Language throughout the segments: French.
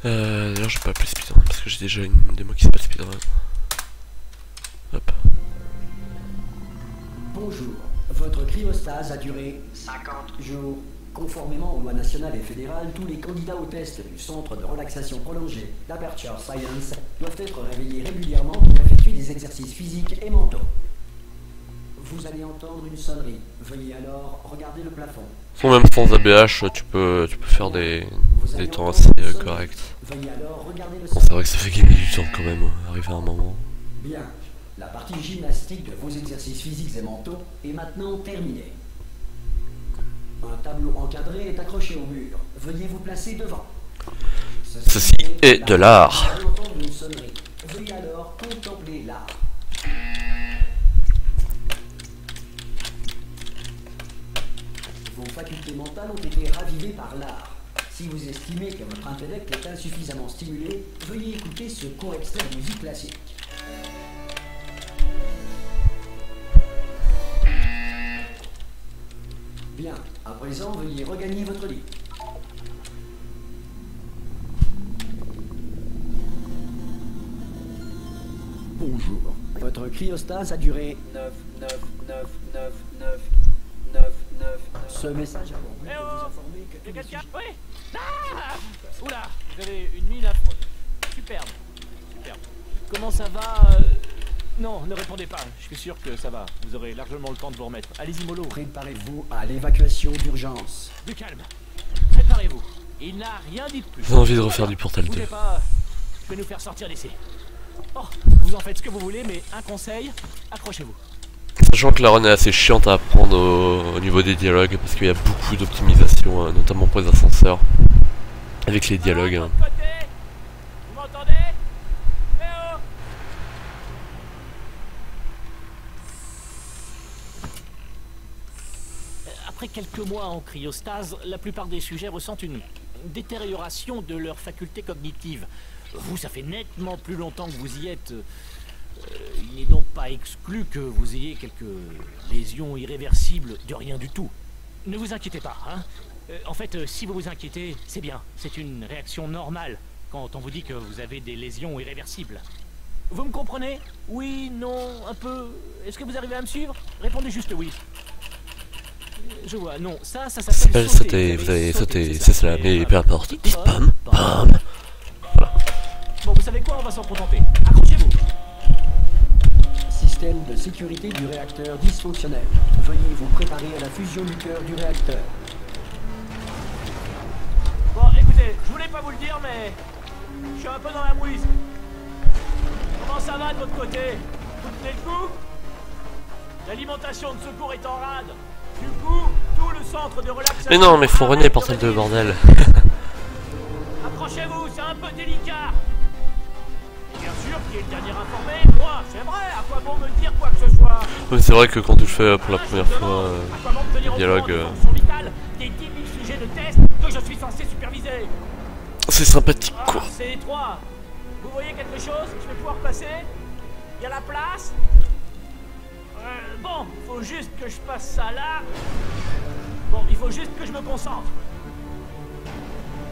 D'ailleurs j'ai pas appelé speedrun parce que j'ai déjà une démo qui s'appelle speedrun. Hop. Bonjour, votre cryostase a duré 50 jours. Conformément aux lois nationales et fédérales, tous les candidats au test du centre de relaxation prolongée d'Aperture Science doivent être réveillés régulièrement pour effectuer des exercices physiques et mentaux. Vous allez entendre une sonnerie. Veuillez alors regarder le plafond. Bon, même sans ABH, tu peux faire des temps assez corrects. Veuillez alors regarder le Bon, c'est vrai que ça fait gagner du temps quand même, arriver à un moment. Bien. La partie gymnastique de vos exercices physiques et mentaux est maintenant terminée. Un tableau encadré est accroché au mur. Veuillez vous placer devant. Ceci est de l'art. Vous allez entendre une sonnerie. Veuillez alors contempler l'art. Vos facultés mentales ont été ravivées par l'art. Si vous estimez que votre intellect est insuffisamment stimulé, veuillez écouter ce court extrait de musique classique. Bien, à présent, veuillez regagner votre lit. Bonjour. Votre cryostase a duré 9. Ce message a pour but de vous informer que tous les Quelqu'un? sujets- Oui. Ah. Oula, vous avez une mine affreuse. Superbe. Superbe. Comment ça va Non, ne répondez pas. Je suis sûr que ça va. Vous aurez largement le temps de vous remettre. Allez-y, mollo. Préparez-vous à l'évacuation d'urgence. Du calme. Préparez-vous. Il n'a rien dit de plus. J'ai envie de refaire du Portal 2. Bougez pas. Je vais nous faire sortir d'ici. Oh, vous en faites ce que vous voulez, mais un conseil, accrochez-vous. Sachant que la run est assez chiante à apprendre au niveau des dialogues parce qu'il y a beaucoup d'optimisation, notamment pour les ascenseurs, avec les dialogues. De votre côté. Vous m'entendez? Eh oh. Après quelques mois en cryostase, la plupart des sujets ressentent une détérioration de leurs facultés cognitives. Vous, ça fait nettement plus longtemps que vous y êtes. Il n'est donc pas exclu que vous ayez quelques lésions irréversibles de rien du tout. Ne vous inquiétez pas, hein. En fait, si vous vous inquiétez, c'est bien. C'est une réaction normale quand on vous dit que vous avez des lésions irréversibles. Vous me comprenez? Oui, non, un peu. Est-ce que vous arrivez à me suivre? Répondez juste oui. Je vois, non, ça Ça s'appelle sauter, vous avez sauté, c'est cela, mais peu importe. Spam, bam. Bon, vous savez quoi? On va s'en contenter. Accrochez-vous. Système de sécurité du réacteur dysfonctionnel. Veuillez vous préparer à la fusion du cœur du réacteur. Bon, écoutez, je voulais pas vous le dire, mais je suis un peu dans la mouise. Comment ça va de votre côté? Vous tenez le coup? L'alimentation de secours est en rade. Du coup, tout le centre de relaxation... Mais non, mais faut runner Portal 2, bordel. Accrochez-vous, c'est un peu délicat. Bien sûr, qui est le dernier informé? Moi, j'aimerais. À quoi bon me dire quoi que ce soit? Mais c'est vrai que quand tu le fais pour la première fois, le dialogue, des 10 000 sujets de test que je suis censé superviser. c'est sympathique quoi. Ah, c'est étroit. Vous voyez quelque chose? Je vais pouvoir passer? Il y a la place? Bon, faut juste que je passe ça là. Bon, il faut juste que je me concentre.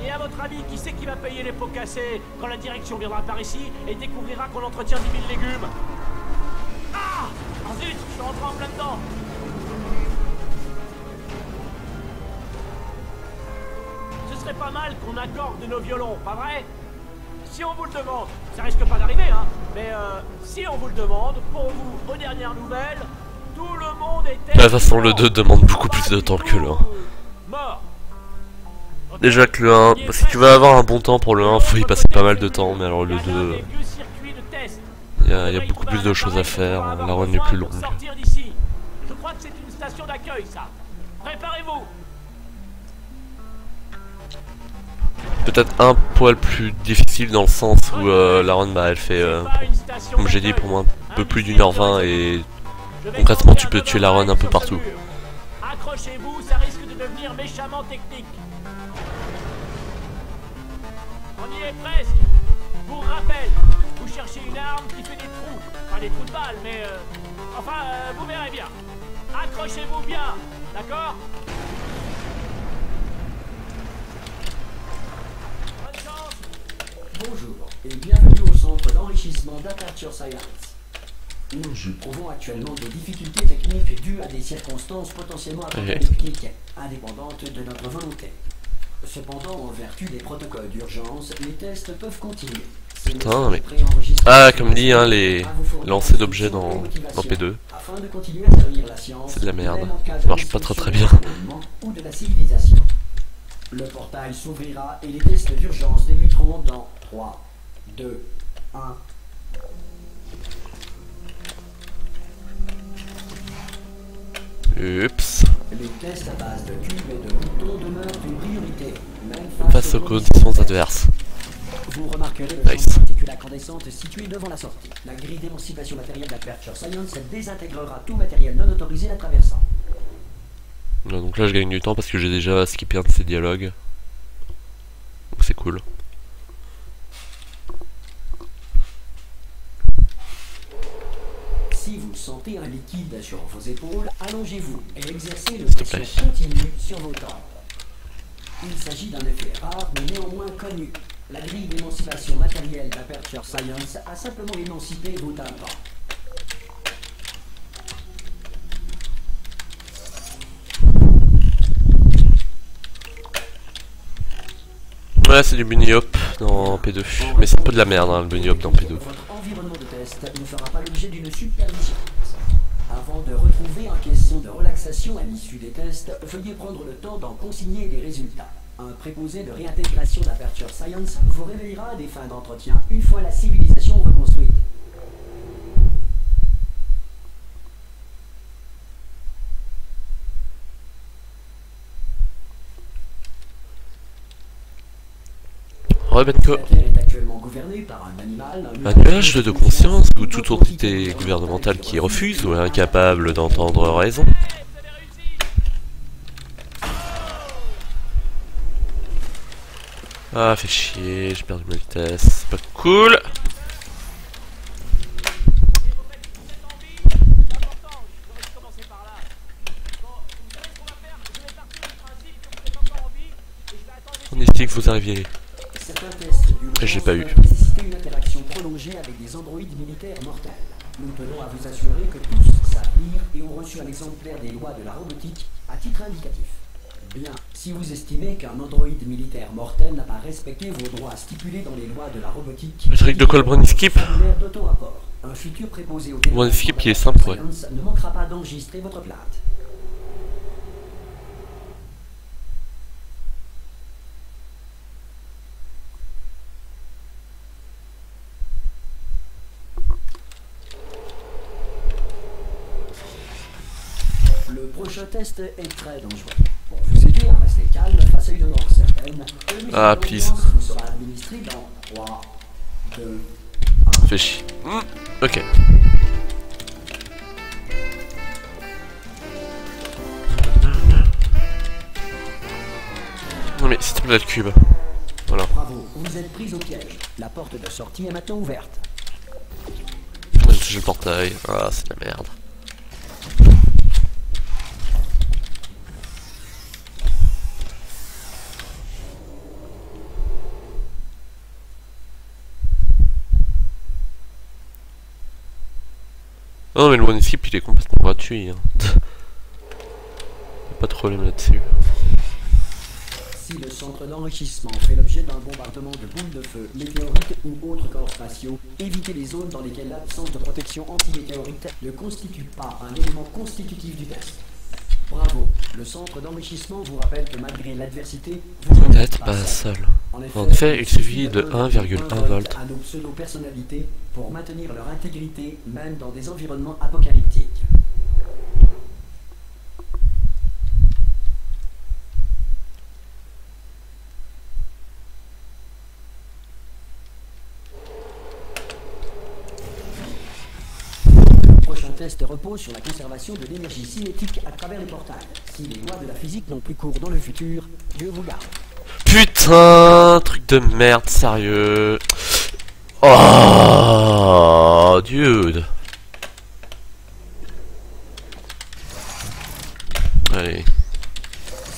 Et à votre avis, qui c'est qui va payer les pots cassés quand la direction viendra par ici et découvrira qu'on entretient 10 000 légumes? Ah! Oh zut, je suis rentré en plein dedans. Ce serait pas mal qu'on accorde nos violons, pas vrai? Si on vous le demande, ça risque pas d'arriver, hein, mais si on vous le demande, pour vous, aux dernières nouvelles, tout le monde était... De toute façon, le 2 demande beaucoup plus de temps que le 1. Mort. Déjà que le 1, si tu veux avoir un bon temps pour le 1, faut y passer pas mal de temps, mais alors le 2, il y a beaucoup plus de choses à faire, la run est plus longue. Je crois que c'est une station d'accueil, ça. Préparez-vous. Peut-être un poil plus difficile dans le sens où la run, bah, elle fait, comme j'ai dit, pour moi un peu plus d'1h20 et concrètement tu peux tuer la run un peu partout. Accrochez-vous, ça risque de devenir méchamment technique. On y est presque. Pour rappel, vous cherchez une arme qui fait des trous. Pas des trous de balles, mais vous verrez bien. Accrochez-vous bien, d'accord? Bonne chance. Bonjour et bienvenue au centre d'enrichissement d'Aperture Science. Nous éprouvons actuellement des difficultés techniques dues à des circonstances potentiellement apocalyptiques, indépendantes de notre volonté. Cependant, en vertu des protocoles d'urgence, les tests peuvent continuer. Putain, mais... Ah, comme dit, hein, les lancers d'objets dans P2. C'est de la merde. Ça marche pas très bien. Ou de la civilisation. Le portail s'ouvrira et les tests d'urgence débuteront dans 3, 2, 1... Oups. Les tests à base de cubes et de boutons demeurent une priorité, même Face aux conditions adverses. Vous remarquerez le champ de particules incandescentes situé devant la sortie. La grille d'émancipation matérielle d'Aperture Science désintégrera tout matériel non autorisé la traversant. Donc là je gagne du temps parce que j'ai déjà skippé un de ces dialogues. Donc c'est cool. Si vous sentez un liquide sur vos épaules, allongez-vous et exercez le pression continue sur vos tempes. Il s'agit d'un effet rare mais néanmoins connu. La grille d'émancipation matérielle d'Aperture Science a simplement émancipé vos tympans. Ouais, c'est du bunny hop dans P2. Mais c'est un peu de la merde, hein, le bunny hop dans P2. Votre environnement de test ne fera pas l'objet d'une supervision. Avant de retrouver un question de relaxation à l'issue des tests, veuillez prendre le temps d'en consigner les résultats. Un préposé de réintégration d'Aperture Science vous réveillera à des fins d'entretien une fois la civilisation reconstruite. Benko. La Terre est actuellement gouvernée par un animal, Un nuage de conscience ou toute entité gouvernementale qui refuse ou est incapable d'entendre raison. Ah, fait chier, j'ai perdu ma vitesse, c'est pas cool. On estime que vous arriviez. Et j'ai pas eu. Une interaction prolongée avec des androïdes militaires mortels. Nous tenons à vous assurer que tous savent lire et ont reçu un exemplaire des lois de la robotique à titre indicatif. Bien, si vous estimez qu'un androïde militaire mortel n'a pas respecté vos droits stipulés dans les lois de la robotique, le truc de Colbrun Skip. Un futur préposé au One Skip qui est simple, ouais. ne manquera pas d'enregistrer votre plainte. Le prochain test est très dangereux. Pour vous aider à rester calme face à une mort certaine, ah, please. vous sera administré dans 3, 2, 1. Fais chier. Ok. Non mais s'il te plaît le cube. Voilà. Bravo, vous êtes pris au piège. La porte de sortie est maintenant ouverte. J'ai touché le portail. Ah, c'est de la merde. Non mais le one skip il est complètement gratuit. Hein. Pas de problème là-dessus. Si le centre d'enrichissement fait l'objet d'un bombardement de boules de feu, météorites ou autres corps spatiaux, évitez les zones dans lesquelles l'absence de protection anti-météorite ne constitue pas un élément constitutif du test. Bravo, le centre d'enrichissement vous rappelle que malgré l'adversité, vous n'êtes pas seul. En effet, il suffit de 1,1 volts à nos pseudo-personnalités pour maintenir leur intégrité même dans des environnements apocalyptiques. Le prochain test repose sur la conservation de l'énergie cinétique à travers les portails. Si les lois de la physique n'ont plus cours dans le futur, Dieu vous garde. Putain, truc de merde, sérieux. Oh, dude. Allez.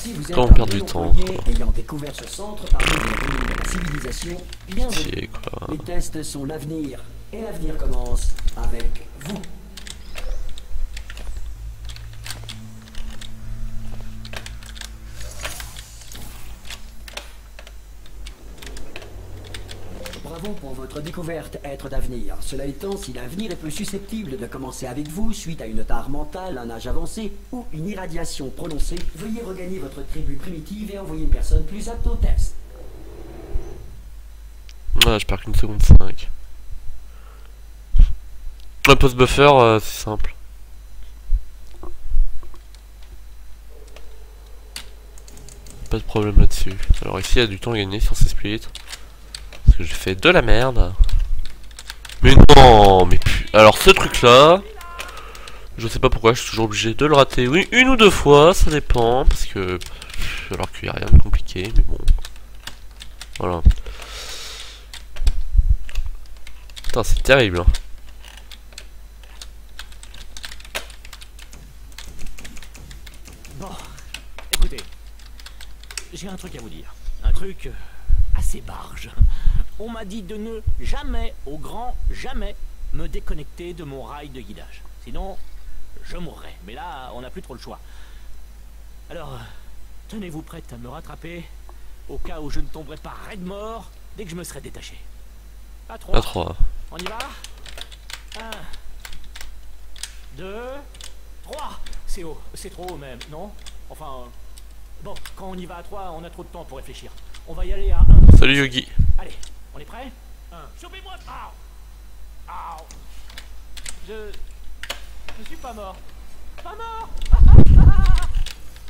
Si vous êtes Quand on un perd du nouveau temps, employé quoi. ayant découvert ce centre parmi les ruines de la civilisation, bienvenue. Pitié, quoi. Les tests sont l'avenir, et l'avenir commence avec vous. Bravo pour votre découverte, être d'avenir. Cela étant, si l'avenir est peu susceptible de commencer avec vous suite à une tare mentale, un âge avancé ou une irradiation prononcée, veuillez regagner votre tribu primitive et envoyer une personne plus apte au test. Ouais, je perds qu'une seconde 5. Un post buffer, c'est simple. Pas de problème là-dessus. Alors ici, il y a du temps à gagner sur ces splits. Parce que j'ai fait de la merde. Mais non, mais alors ce truc-là, je sais pas pourquoi, je suis toujours obligé de le rater. Oui, une ou deux fois, ça dépend. Parce que... Alors qu'il n'y a rien de compliqué, mais bon. Voilà. Putain, c'est terrible. Hein. Bon, écoutez, j'ai un truc à vous dire. Un truc assez barge. On m'a dit de ne jamais, au grand jamais, me déconnecter de mon rail de guidage. Sinon, je mourrais. Mais là, on n'a plus trop le choix. Alors, tenez-vous prête à me rattraper, au cas où je ne tomberai pas raide mort dès que je me serai détaché. À 3. À 3. On y va 1, 2, 3. C'est haut, c'est trop haut même, non? Enfin, bon, quand on y va à 3, on a trop de temps pour réfléchir. On va y aller à 1. Salut Yogi. Allez, on est prêt? 1. Sauvez-moi! Au! Je suis pas mort. Pas mort!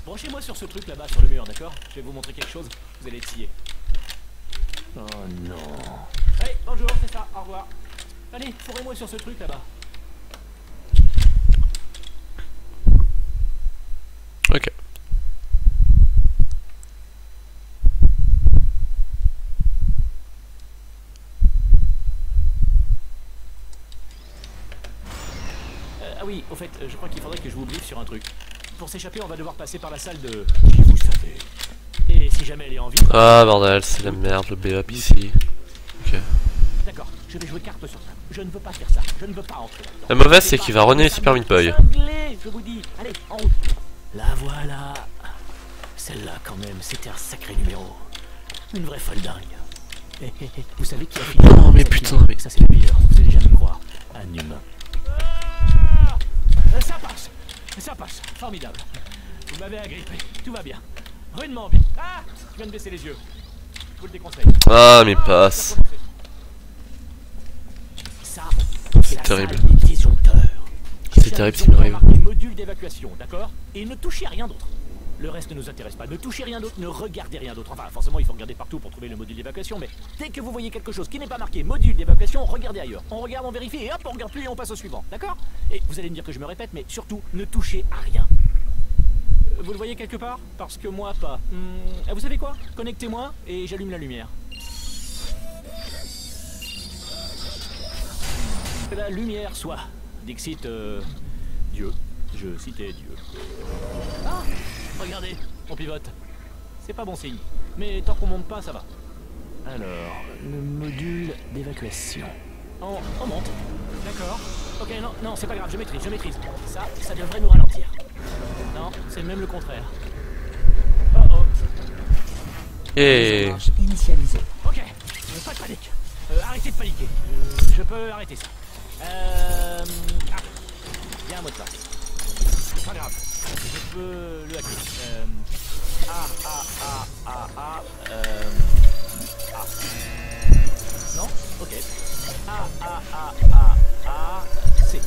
Branchez-moi sur ce truc là-bas, sur le mur, d'accord? Je vais vous montrer quelque chose, vous allez être scié. Oh non. Hey, bonjour, c'est ça, au revoir. Allez, fourrez-moi sur ce truc là-bas. Ok. Ah oui, au fait, je crois qu'il faudrait que je vous briefe sur un truc. Pour s'échapper, on va devoir passer par la salle de... Vous savez. Et si jamais elle est en vie... Ah bordel, c'est la merde, le BAP ici. Ok. D'accord, je vais jouer carte sur ça. Je ne veux pas faire ça. Je ne veux pas entrer là-dedans. La mauvaise, c'est qu'il va renaître Super Meat Boy. Je vous dis, allez, en route. La voilà. Celle-là, quand même, c'était un sacré numéro. Une vraie folle dingue. Vous savez qui a fini? Non, mais putain, mais... Ça, c'est le meilleur. Vous allez jamais me croire. Un humain. Ça passe. Ça passe. Formidable. Vous m'avez agrippé. Tout va bien. Rudement bien. Ah, je viens de baisser les yeux. Je vous le déconseille. Ah, mais passe. Ça, C'est terrible. C'est terrible ce qui m'arrive. Module d'évacuation, d'accord? Et ne touchez à rien d'autre. Le reste ne nous intéresse pas. Ne touchez rien d'autre, ne regardez rien d'autre. Enfin, forcément, il faut regarder partout pour trouver le module d'évacuation, mais dès que vous voyez quelque chose qui n'est pas marqué module d'évacuation, regardez ailleurs. On regarde, on vérifie, et hop, on regarde plus et on passe au suivant, d'accord? Et vous allez me dire que je me répète, mais surtout, ne touchez à rien. Vous le voyez quelque part? Parce que moi, pas. Vous savez quoi? Connectez-moi et j'allume la lumière. Que la lumière soit. Dixit, Dieu. Je citais Dieu. Ah! Regardez, on pivote. C'est pas bon signe. Mais tant qu'on monte pas, ça va. Alors, le module d'évacuation. On monte. D'accord. Ok, non, c'est pas grave, je maîtrise. Ça devrait nous ralentir. Non, c'est même le contraire. Oh. Et... Initialisé. Ok, pas de panique. Arrêtez de paniquer. Je peux arrêter ça. Il y a un mot de passe. C'est pas grave. Je peux le hacker. Non? Ok. C.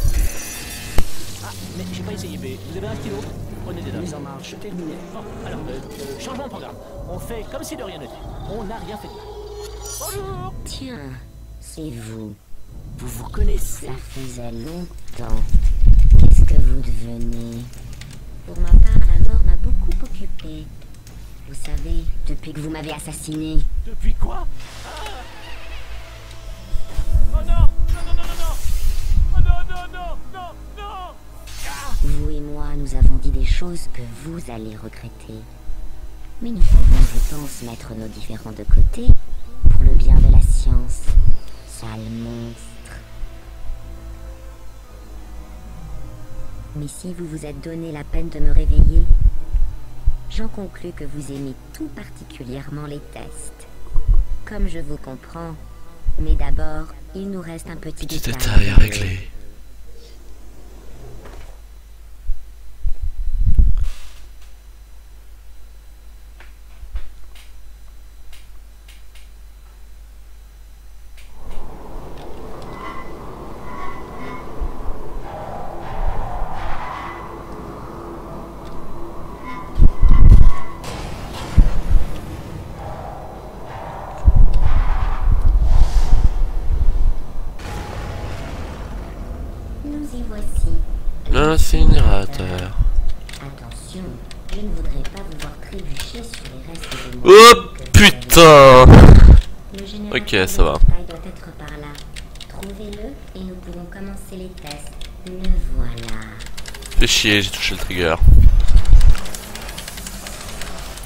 Ah, mais j'ai pas essayé B. Vous avez un stylo? Prenez des notes. Mise en marche terminée. Bon, alors, changement de programme. On fait comme si de rien n'était. On n'a rien fait. Bonjour! Tiens, c'est vous. Vous vous connaissez? Ça faisait longtemps. Qu'est-ce que vous devenez? Pour ma part, la mort m'a beaucoup occupée. Vous savez, depuis que vous m'avez assassiné. Depuis quoi? Oh non! Oh non! Vous et moi, nous avons dit des choses que vous allez regretter. Mais nous pouvons, je pense, mettre nos différends de côté pour le bien de la science. Sale monstre. Mais si vous vous êtes donné la peine de me réveiller, j'en conclus que vous aimez tout particulièrement les tests. Comme je vous comprends, mais d'abord, il nous reste un petit détail à régler. Nous y voici. L'incinérateur. Attention, je ne voudrais pas vous voir trébucher sur les restes de mon Oh putain! Le Ok, générateur ça de va. portail doit être par là. Trouvez-le et nous pourrons commencer les tests. Le voilà. Fais chier, j'ai touché le trigger.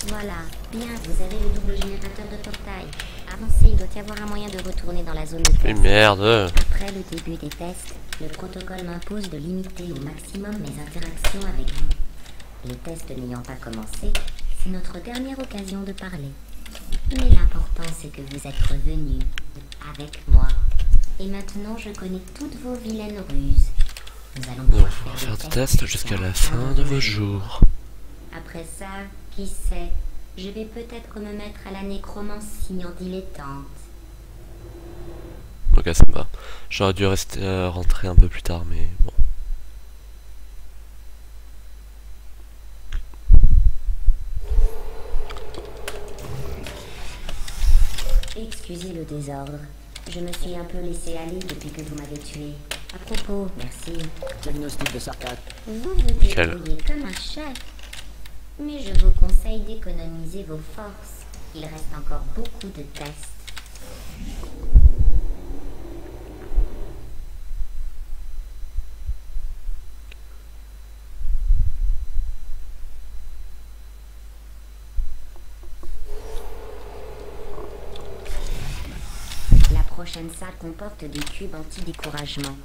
Voilà. Bien, vous avez le double générateur de portail. Avancez, il doit y avoir un moyen de retourner dans la zone de Mais test. merde! Après le début des tests, le protocole m'impose de limiter au maximum mes interactions avec vous. Les tests n'ayant pas commencé, c'est notre dernière occasion de parler. Mais l'important c'est que vous êtes revenus avec moi. Et maintenant je connais toutes vos vilaines ruses. Nous allons Nous allons pouvoir pouvoir faire des des tests jusqu'à la fin de vos jours. Après ça, qui sait, je vais peut-être me mettre à la nécromancie en dilettante. Ok, ça me va. J'aurais dû rentrer un peu plus tard, mais bon. Excusez le désordre. Je me suis un peu laissé aller depuis que vous m'avez tué. À propos, merci. Diagnostic de sarcasme. Vous vous Nickel. débrouillez comme un chef. Mais je vous conseille d'économiser vos forces. Il reste encore beaucoup de tests. La prochaine salle comporte des cubes anti-découragement.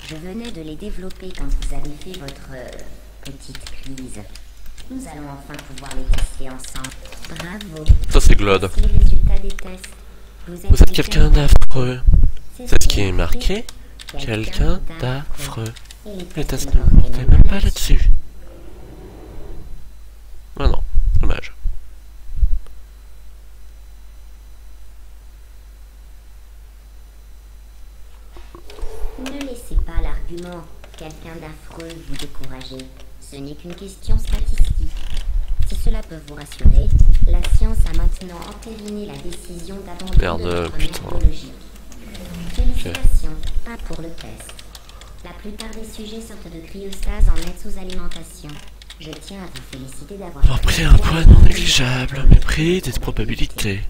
Je venais de les développer quand vous avez fait votre petite crise. Nous allons enfin pouvoir les tester ensemble. Bravo. Ça c'est Glode. Voici les résultats des tests. Vous êtes quelqu'un d'affreux. C'est ce qui est marqué. Quelqu'un d'affreux. Les tests ne me portaient même pas là-dessus. Ah non, dommage. Ne laissez pas l'argument quelqu'un d'affreux vous décourager. Ce n'est qu'une question statistique. Si cela peut vous rassurer, la science a maintenant entériné la décision d'abandon Merde, de notre putain. méthodologie. Félicitations, pas pour le test. La plupart des sujets sortent de cryostase en nette sous-alimentation. Je tiens à vous féliciter d'avoir Avoir pris un poids non négligeable, au mépris des probabilités.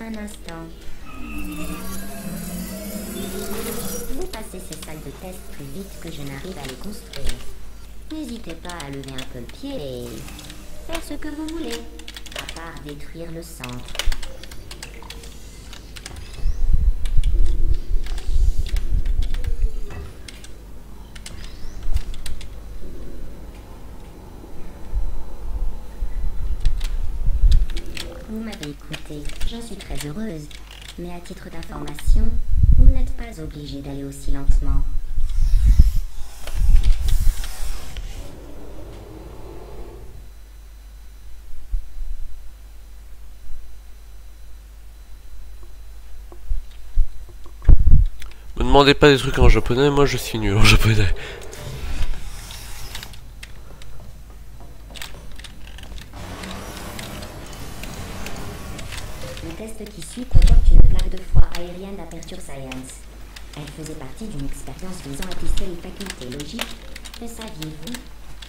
Un instant. Vous passez ces salles de test plus vite que je n'arrive à les construire. N'hésitez pas à lever un peu le pied et faire ce que vous voulez, à part détruire le centre. Vous m'avez écouté, j'en suis très heureuse. Mais à titre d'information, vous n'êtes pas obligé d'aller aussi lentement. Me demandez pas des trucs en japonais, moi je suis nul en japonais. Le test qui suit comporte une plaque de foie aérienne d'Aperture Science. Elle faisait partie d'une expérience visant à tester les facultés logiques. Le saviez-vous?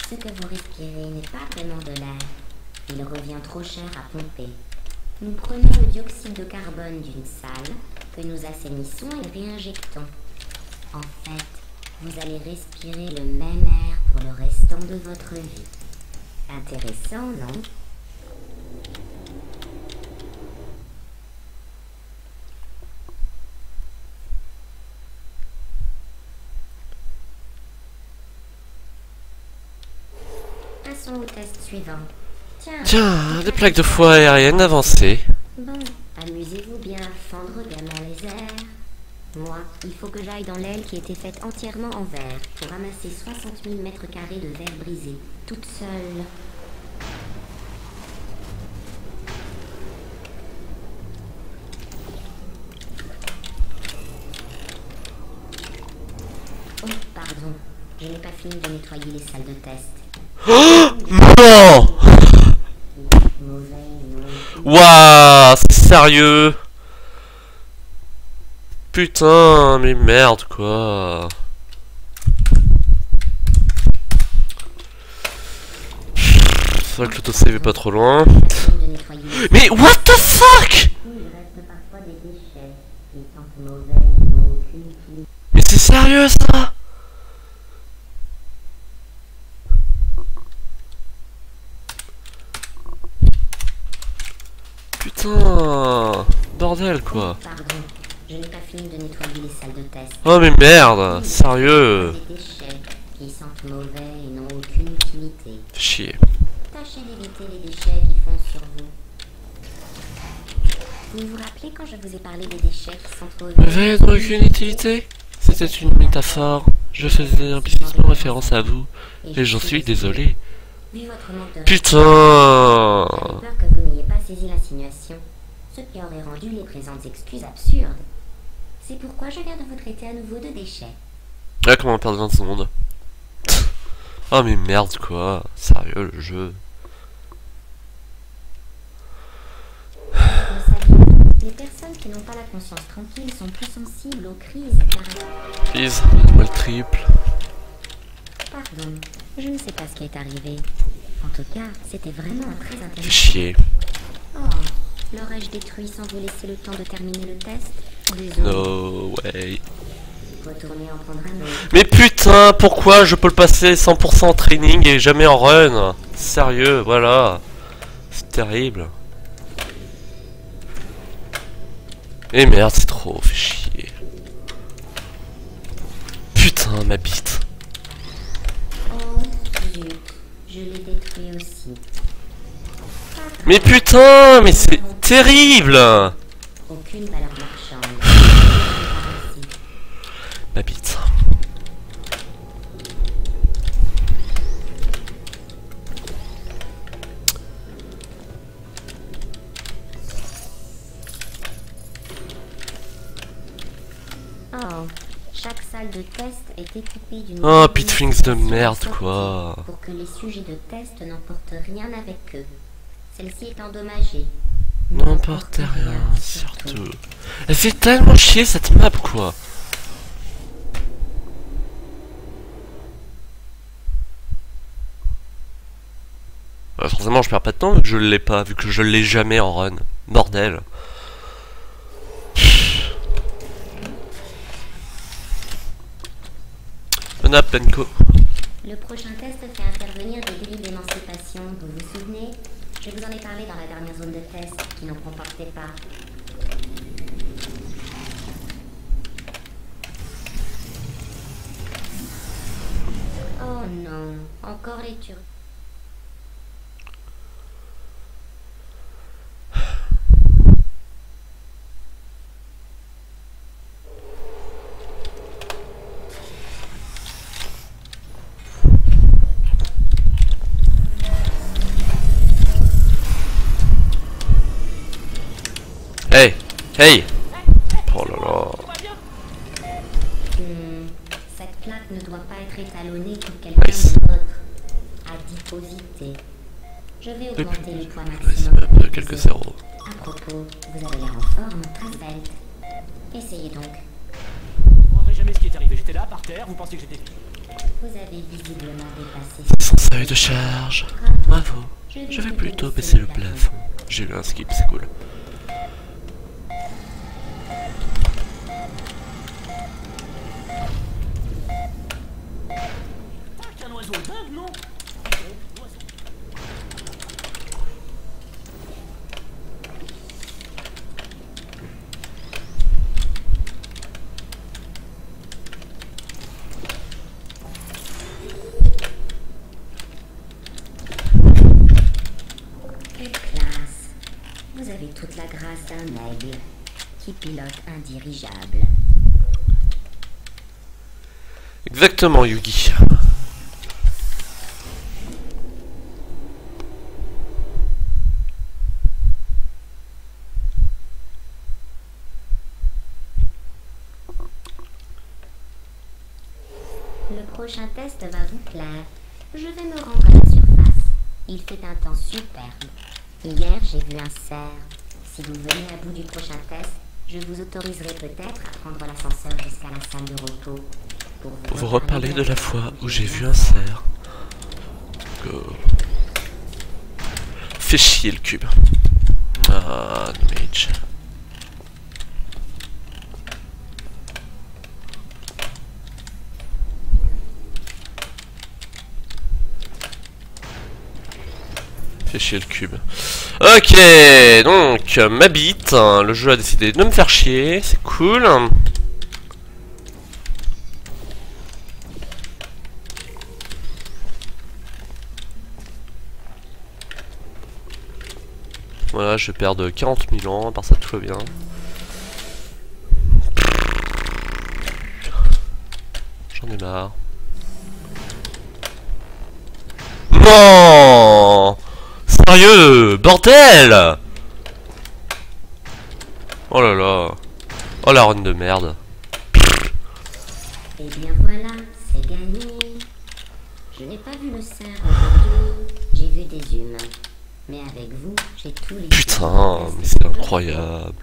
Ce que vous respirez n'est pas vraiment de l'air. Il revient trop cher à pomper. Nous prenons le dioxyde de carbone d'une salle que nous assainissons et réinjectons. En fait, vous allez respirer le même air pour le restant de votre vie. Intéressant, non? Passons au test suivant. Tiens, des plaques de foie aériennes avancées. Bon, amusez-vous bien à fendre gamin les airs. Moi, il faut que j'aille dans l'aile qui était faite entièrement en verre pour ramasser 60 000 mètres carrés de verre brisé, toute seule. Oh, pardon, je n'ai pas fini de nettoyer les salles de test. Non! Waouh, c'est sérieux? Putain, mais merde quoi. C'est vrai que l'autosave est pas trop loin. Mais what the fuck? Mais c'est sérieux ça? Putain, bordel quoi. Pardon, je n'ai pas fini de nettoyer les salles de test. Oh mais merde, sérieux. Des déchets qui sentent mauvais et n'ont aucune utilité. Chier. Tâchez d'éviter les déchets qui fondent sur vous. Vous vous rappelez quand je vous ai parlé des déchets qui sentent mauvais? Mauvais et n'ont aucune utilité? C'était une métaphore. Je faisais implicitement référence à vous. Et j'en suis désolé. Vu votre manque de Putain. j'avais peur que vous n'ayez pas saisi l'insinuation, ce qui aurait rendu les présentes excuses absurdes. C'est pourquoi je viens de vous traiter à nouveau de déchets. Ah, comment on perd 20 secondes. Oh mais merde quoi. Sérieux le jeu. Vous savez, les personnes qui n'ont pas la conscience tranquille sont plus sensibles aux crises car... Please, moi le triple. Pardon, je ne sais pas ce qui est arrivé. En tout cas, c'était vraiment très Fais intéressant. chier. Oh, l'aurais-je détruit sans vous laisser le temps de terminer le test? Désolé. No way. Retournez en prendre un autre. Mais putain, pourquoi je peux le passer 100% en training et jamais en run? Sérieux, voilà. C'est terrible. Et merde, c'est trop, fait chier. Putain, ma bite. Oh, zut, je l'ai détruit aussi. Pas grave. Mais putain, mais c'est terrible. Aucune valeur marchande. Ma bite. Oh, chaque salle de test est équipée d'une... Oh, pitflings de merde, quoi. Pour que les sujets de test n'emportent rien avec eux. Celle-ci est endommagée. N'importe rien, surtout. Elle fait tellement chier cette map, quoi. Forcément, je perds pas de temps vu que je l'ai pas, vu que je l'ai jamais en run. Bordel. Bonne app, Penko. Le prochain test fait intervenir des grilles d'émancipation. Vous vous souvenez? Je vous en ai parlé dans la dernière zone de test qui n'en comportait pas. Oh non, encore les turcs. Hey, hey. Oh là là. Cette plaque ne doit pas être étalonnée pour quelqu'un d'autre. Adiposité. Je vais augmenter le poids maximum. De quelques zéros. À propos, vous avez l'air en forme, très svelte. Essayez donc. Vous comprendrez jamais ce qui est arrivé. J'étais là, par terre, vous pensiez que j'étais... Vous avez visiblement dépassé C'est son seuil de charge. Bravo. Je vais plutôt baisser le plafond. J'ai eu un skip, c'est cool. Un oiseau dingue, non? Quelle classe! Vous avez toute la grâce d'un aigle qui pilote un dirigeable. Exactement, Yugi. Le prochain test va vous plaire. Je vais me rendre à la surface. Il fait un temps superbe. Hier, j'ai vu un cerf. Si vous venez à bout du prochain test, je vous autoriserai peut-être à prendre l'ascenseur jusqu'à la salle de repos. Pour Vous reparlez de la fois où j'ai vu un cerf. Fais chier le cube. Ah, Mage. Fais chier le cube. Ok, donc ma bite, le jeu a décidé de me faire chier, c'est cool. Voilà, je vais perdre 40 000 ans, à part ça tout va bien. J'en ai marre. Non! Sérieux, bordel! Oh là là. Oh la run de merde. Et bien voilà, c'est gagné. Je n'ai pas vu le cerf aujourd'hui. J'ai vu des humains. Mais avec vous, j'ai tous les... Putain, mais c'est incroyable.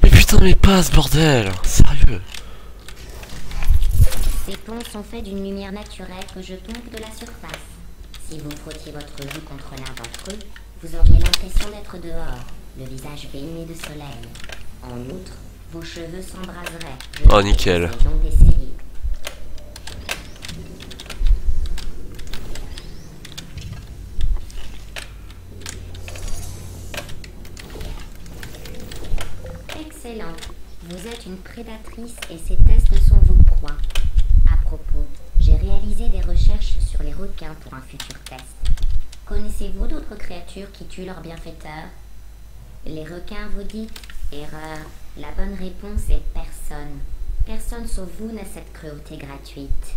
Mais putain, mais pas ce bordel. Sérieux. Ces ponts sont faits d'une lumière naturelle que je pompe de la surface. Si vous frottiez votre joue contre l'un d'entre eux, vous auriez l'impression d'être dehors, le visage baigné de soleil. En outre, vos cheveux s'embraseraient. Oh, nickel. Donc d'essayer. Excellent. Vous êtes une prédatrice et ces tests sont vos proies. À propos, j'ai réalisé des recherches sur les requins pour un futur test. Connaissez-vous d'autres créatures qui tuent leurs bienfaiteurs? Les requins, vous dites? Erreur. La bonne réponse est personne. Personne sauf vous n'a cette cruauté gratuite.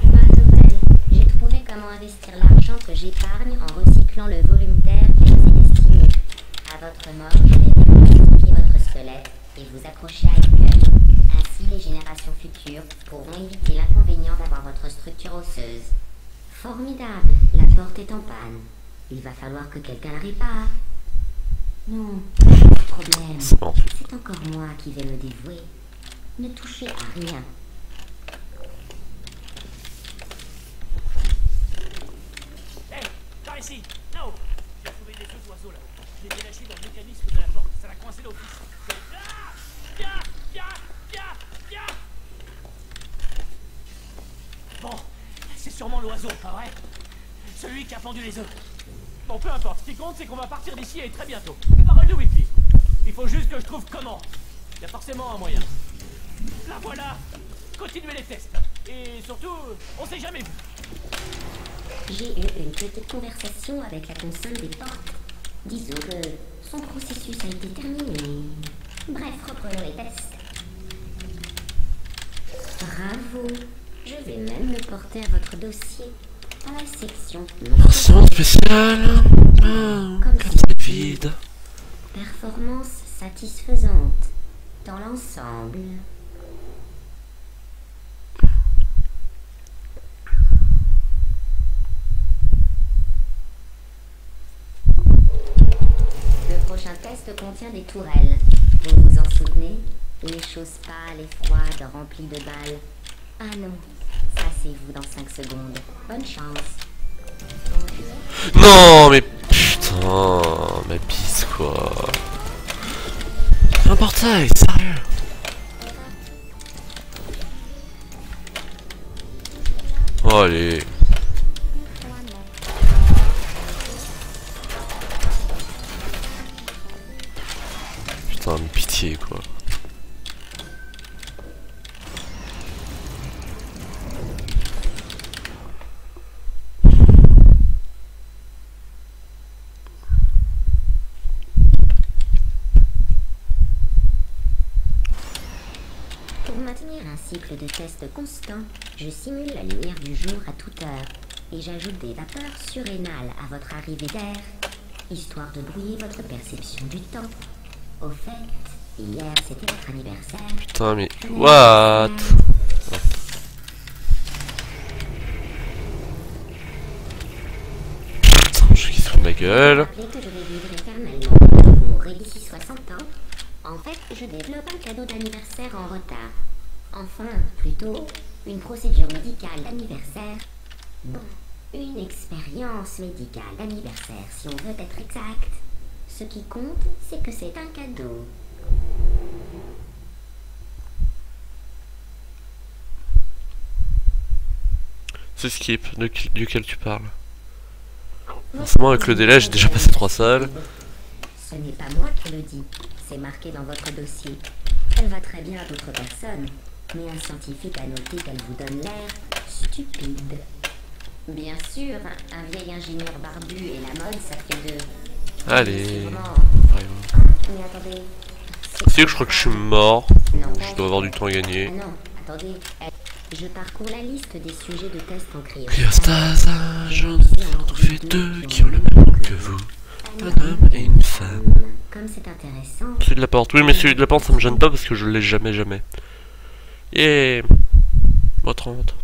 Bonne nouvelle. J'ai trouvé comment investir l'argent que j'épargne en recyclant le volume d'air qui vous est destiné. À votre mort, je vais décortiquer votre squelette et vous accrocher à une gueule. Ainsi, les générations futures pourront éviter l'inconvénient d'avoir votre structure osseuse. Formidable, la porte est en panne. Il va falloir que quelqu'un la répare. Non, pas de problème. C'est bon. C'est encore moi qui vais me dévouer. Ne touchez à rien. Hé, par ici! Non! J'ai trouvé des œufs d'oiseaux là. Je les ai lâchés dans le mécanisme de la porte. Ça l'a coincé l'office. Ah! Viens! Viens! Viens! Viens! Bon, c'est sûrement l'oiseau, pas vrai? Celui qui a pendu les œufs. Bon, peu importe. Ce qui compte, c'est qu'on va partir d'ici et très bientôt. Parole de Whitley. Il faut juste que je trouve comment. Il y a forcément un moyen. La voilà! Continuez les tests. Et surtout, on s'est jamais vu. J'ai eu une petite conversation avec la console des portes. Disons que son processus a été terminé. Bref, reprenons les tests. Bravo. Je vais même le porter à votre dossier. À la section. Mention spéciale. Ah, Comme comme si- c'est vide. Performance satisfaisante dans l'ensemble. Le prochain test contient des tourelles. Vous vous en souvenez? Les choses pâles et froides remplies de balles. Ah non, ça c'est vous dans 5 secondes. Bonne chance. Non, mais putain, ma bise quoi. Un portail, sérieux. Oh, allez. Putain, mais pitié quoi. Pour maintenir un cycle de test constant, je simule la lumière du jour à toute heure et j'ajoute des vapeurs surrénales à votre arrivée d'air, histoire de brouiller votre perception du temps. Au fait, hier c'était votre anniversaire. Putain, mais what? Putain, je suis sur ma gueule. Rappelez que je vais vivre éternellement. Je mourrai d'ici 60 ans. En fait, je développe un cadeau d'anniversaire en retard. Enfin, plutôt, une procédure médicale d'anniversaire. Bon, une expérience médicale d'anniversaire, si on veut être exact. Ce qui compte, c'est que c'est un cadeau. Ce skip duquel tu parles. Forcément, avec le délai, j'ai déjà passé 3 salles. Ce n'est pas moi qui le dis, c'est marqué dans votre dossier. Elle va très bien à d'autres personnes, mais un scientifique a noté qu'elle vous donne l'air stupide. Bien sûr, un vieil ingénieur barbu et la mode, ça fait deux. Allez. Mais attendez. C'est que je crois que je suis mort. Non, Je dois avoir du temps à gagner. Ah non, attendez. Je parcours la liste des sujets de test en Cryostase, j'en ai trouvé 2 qui ont le même nom que vous. Un homme et une femme. Comme c'est intéressant. Celui de la porte, oui, mais celui de la porte ça me gêne pas parce que je l'ai jamais. Et. Bon, 30.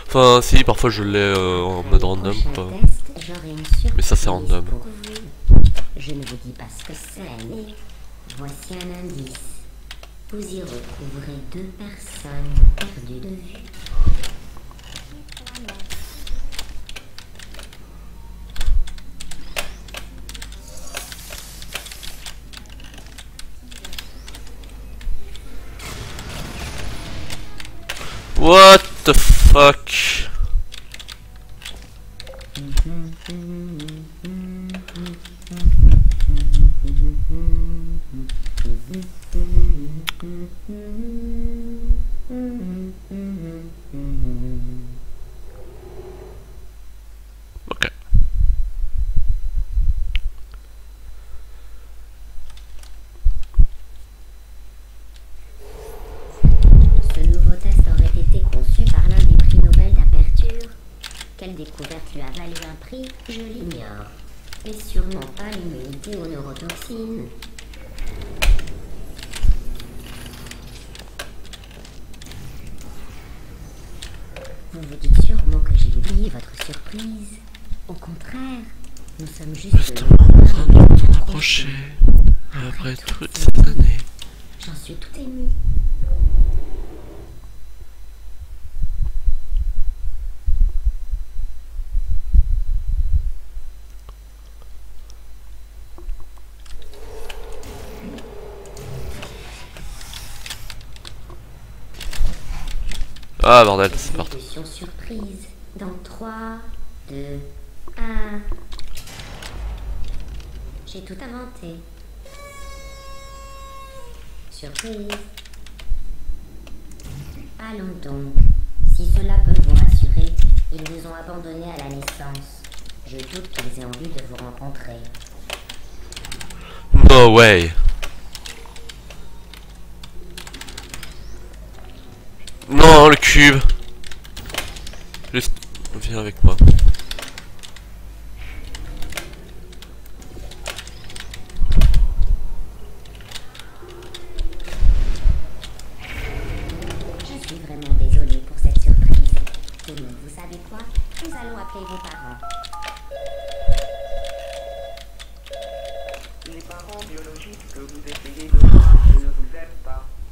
Enfin, si, parfois je l'ai en mode random ou pas. Mais ça, c'est random. Je ne vous dis pas ce que c'est, mais voici un indice. Vous y retrouverez 2 personnes perdues de vue. What the fuck? Ok. Ce nouveau test aurait été conçu par l'un des prix Nobel d'aperture. Quelle découverte lui a valu un prix, je l'ignore. Mais sûrement pas l'immunité aux neurotoxines. Vous vous dites sûrement que j'ai oublié votre surprise. Au contraire, nous sommes juste Justement en train de nous approcher. Après toutes ces années. J'en suis tout émue. Ah bordel, c'est parti. Exécution surprise. Dans 3, 2, 1. J'ai tout inventé. Surprise. Allons donc. Si cela peut vous rassurer, ils vous ont abandonné à la naissance. Je doute qu'ils aient envie de vous rencontrer. No way. Non, le cube. Juste, viens avec moi.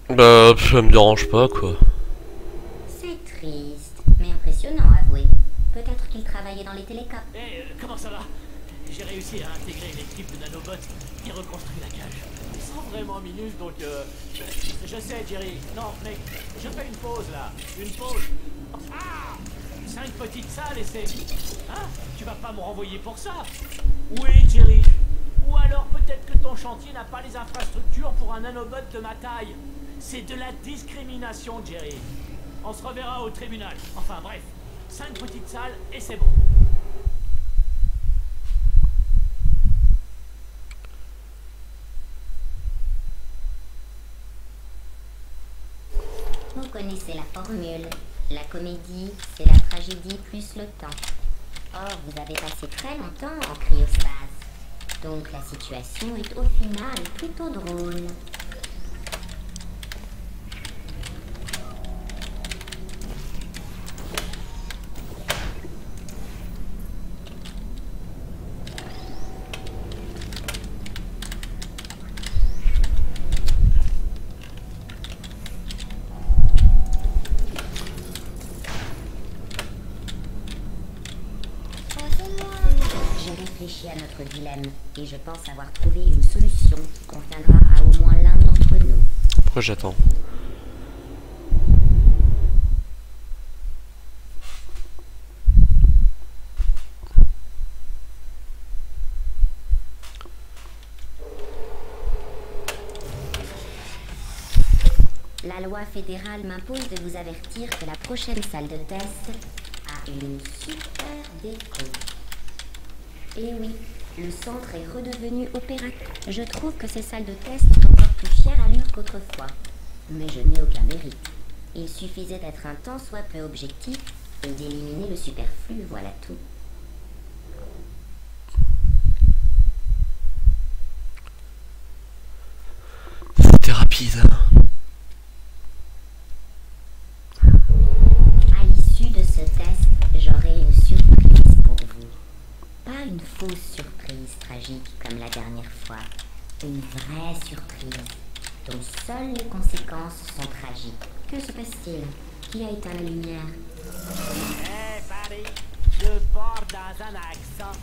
Bah, ça me dérange pas, quoi. C'est triste, mais impressionnant, avouez. Peut-être qu'il travaillait dans les télécoms. Comment ça va? J'ai réussi à intégrer l'équipe de nanobots qui reconstruit la cage. Ils sont vraiment minus, donc je sais, Jerry. Non, mec, je fais une pause, là. Une pause. Ah! 5 petites salles et c'est... Hein? Tu vas pas me renvoyer pour ça? Oui, Jerry. Ou alors peut-être que ton chantier n'a pas les infrastructures pour un nanobot de ma taille. C'est de la discrimination, Jerry. On se reverra au tribunal. Enfin bref, 5 petites salles et c'est bon. Vous connaissez la formule. La comédie, c'est la tragédie plus le temps. Or, vous avez passé très longtemps en cryostase. Donc la situation est au final plutôt drôle. J'ai réfléchi à notre dilemme et je pense avoir trouvé une solution qui conviendra à au moins l'un d'entre nous. Pourquoi j'attends? La loi fédérale m'impose de vous avertir que la prochaine salle de test a une super déco. Et oui, le centre est redevenu opératif. Je trouve que ces salles de test ont encore plus chère allure qu'autrefois. Mais je n'ai aucun mérite. Il suffisait d'être un tant soit peu objectif et d'éliminer le superflu, voilà tout. C'était rapide. À l'issue de ce test, j'aurai une surprise pour vous. Pas une fausse surprise tragique comme la dernière fois. Une vraie surprise, dont seules les conséquences sont tragiques. Que se passe-t-il? Qui a éteint la lumière? Paris, je pars dans un accent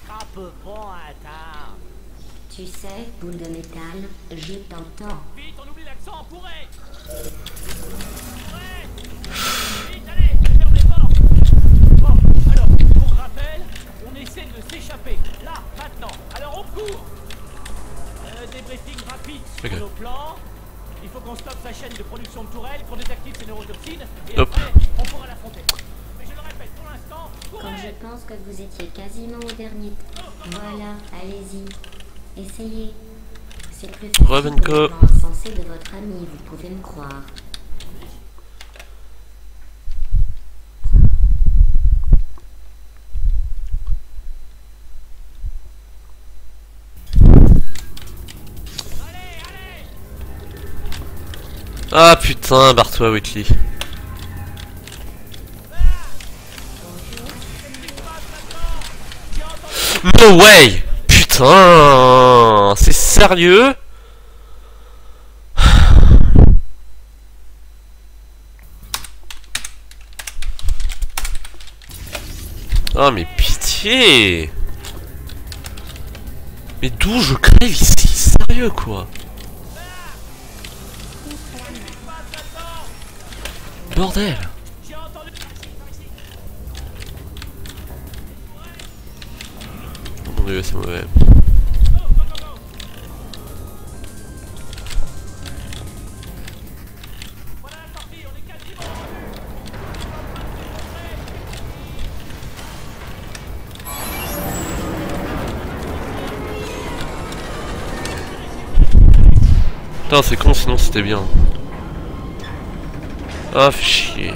un peu bon à temps. Tu sais, boule de métal, je t'entends. Vite, on oublie l'accent, courez! Ouais! Vite, allez, je ferme les portes! Bon, alors, pour rappel, on essaie de s'échapper. Là, maintenant. Alors, on court! Débriefing rapide sur nos plans. Il faut qu'on stoppe sa chaîne de production de tourelles, qu'on désactive ses neurotoxines, et après, on pourra l'affronter. Mais je le répète, pour l'instant, Quand courez! je pense que vous étiez quasiment au dernier. Voilà, allez-y. Essayez. C'est plus facile Revenko. que le plan insensé de votre ami, vous pouvez me croire. Ah putain, barre-toi Whitley. No way! Putain! C'est sérieux? Oh mais pitié! Mais d'où je crève ici? Sérieux quoi? Bordel! Oh mon dieu, c'est mauvais. Putain, c'est con, sinon c'était bien. Ah, fais chier.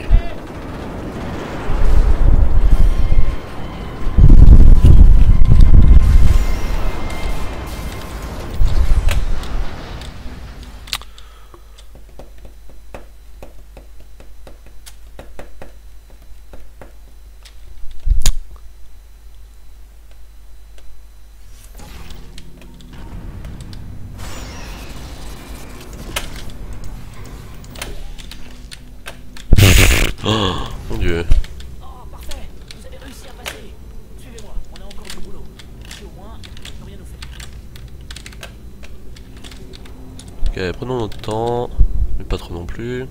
Ok, prenons notre temps, mais pas trop non plus.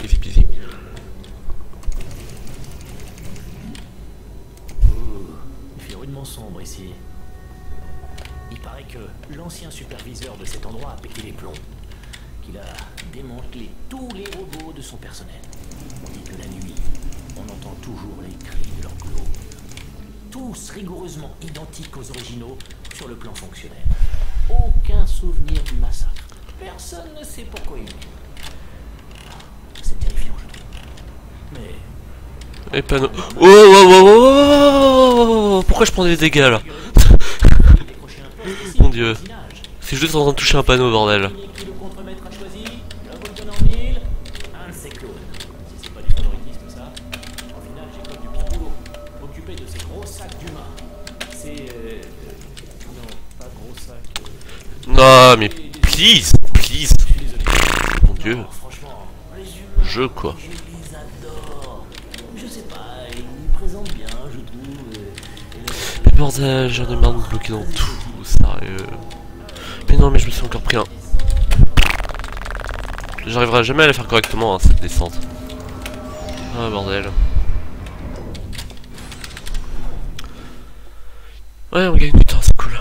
Easy peasy. Il fait rudement sombre ici. Il paraît que l'ancien superviseur de cet endroit a pété les plombs. Qu'il a démantelé tous les robots de son personnel. On dit que la nuit, on entend toujours les cris de leur clos. Tous rigoureusement identiques aux originaux sur le plan fonctionnel. Aucun souvenir du massacre. Personne ne sait pourquoi il est. C'est terrifiant, je trouve. Mais... Et panneaux. Oh, oh, oh, oh, oh, oh, pourquoi je prends des dégâts là? Mon dieu. C'est juste en train de toucher un panneau, bordel. Non mais please, please. Mon dieu. Jeu quoi. Je sais pas, il présente bien, je trouve. Mais bordel, j'en ai marre de me bloquer dans tout, sérieux. Mais non mais je me suis encore pris un. J'arriverai jamais à la faire correctement hein, cette descente. Ah bordel. Ouais on gagne du temps, c'est cool.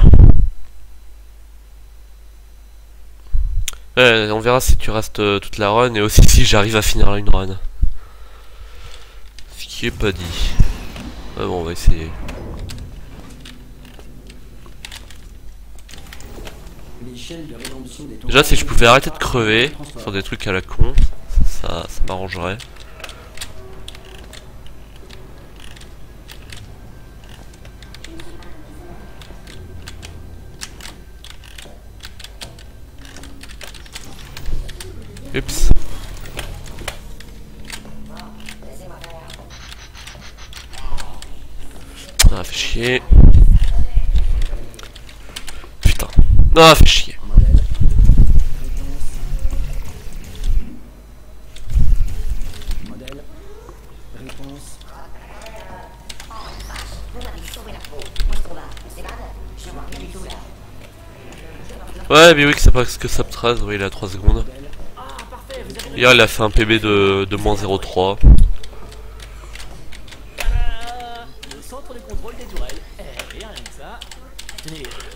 Ouais, on verra si tu restes toute la run et aussi si j'arrive à finir une run. Ce qui est pas dit. Ouais bon on va essayer. Déjà si je pouvais arrêter de crever sur des trucs à la con, ça m'arrangerait. Oups. Ah fait chier. Putain. Ah fait chier. Ouais, Biwix, c'est pas ce que Subtraz, oui, il a 3 secondes. Hier, il a fait un PB de moins 0,3.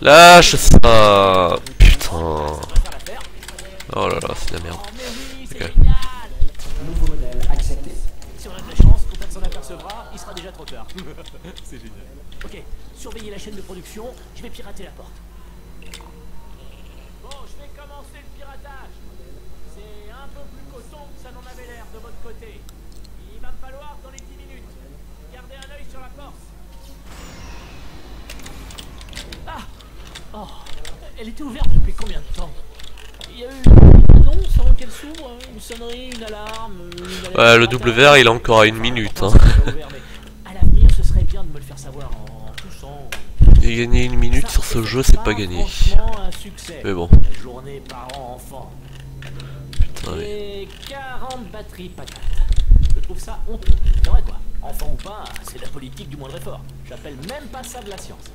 Lâche ça. Putain. Oh là là, c'est de la merde. Ok. Nouveau modèle accepté. Si on a de la chance, quand personne s'apercevra, il sera déjà trop tard. C'est génial. Ok, surveillez la chaîne de production, je vais pirater la porte. Bon, je vais commencer le piratage. C'est un peu plus coton que ça n'en avait l'air de votre côté. Il va me falloir dans les 10 minutes. Gardez un œil sur la force. Ah! Oh, elle était ouverte depuis combien de temps? Il y a eu une annonce avant qu'elle s'ouvre, une sonnerie, une alarme, Ouais, le WR il est encore à 1 minute. Hein. À l'avenir, ce serait bien de me le faire savoir en touchant. Et gagner 1 minute sur ce jeu, c'est pas gagné. Mais bon. Journée parents-enfants. Putain, mais... Et 40 batteries patates. Je trouve ça honteux. C'est vrai quoi. Enfant ou pas, c'est la politique du moindre effort. J'appelle même pas ça de la science.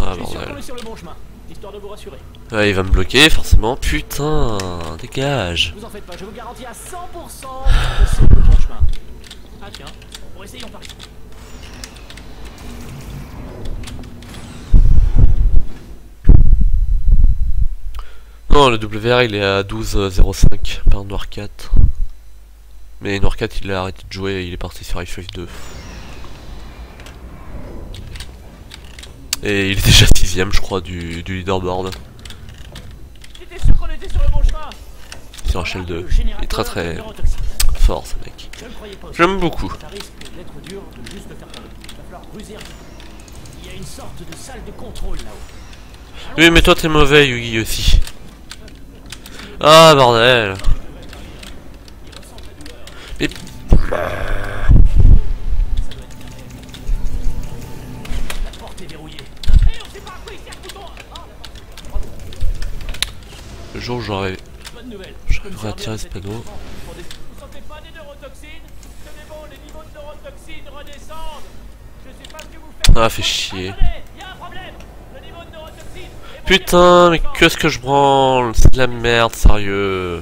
Ah Je suis sûr qu'on bordel. est sur le bon chemin, histoire de vous rassurer. Ouais, il va me bloquer forcément. Putain, dégage. Vous en faites pas, je vous garantis à 100% que c'est le bon chemin. Ah tiens, bon essayons par ici. Non, le WR il est à 12,05 par Noir 4. Mais Noir 4 il a arrêté de jouer et il est parti sur Half-Life 2. Et il est déjà 6ème je crois du leaderboard. J'étais sûr qu'on était sur le bon chemin. Sur HL2. Il est très très fort ce mec. J'aime beaucoup. Ça risque d'être dur de juste le faire tomber. Il va falloir ruser un petit peu. Il y a une sorte de salle de contrôle là-haut. Oui mais toi t'es mauvais Yugi aussi. Ah bordel. Mais... La porte est verrouillée. On sait pas à quoi il sert le bouton. Le jour où j'aurais... Bonne nouvelle. J'arriverai à tirer ce panneau. Vous sentez pas des neurotoxines? Tenez bon, les niveaux de neurotoxines redescendent. Je sais pas ce que vous faites. Ah fait chier. Attendez, il y a un problème. Le niveau de neurotoxine est Putain, mais qu'est-ce que je branle? C'est de la merde, sérieux.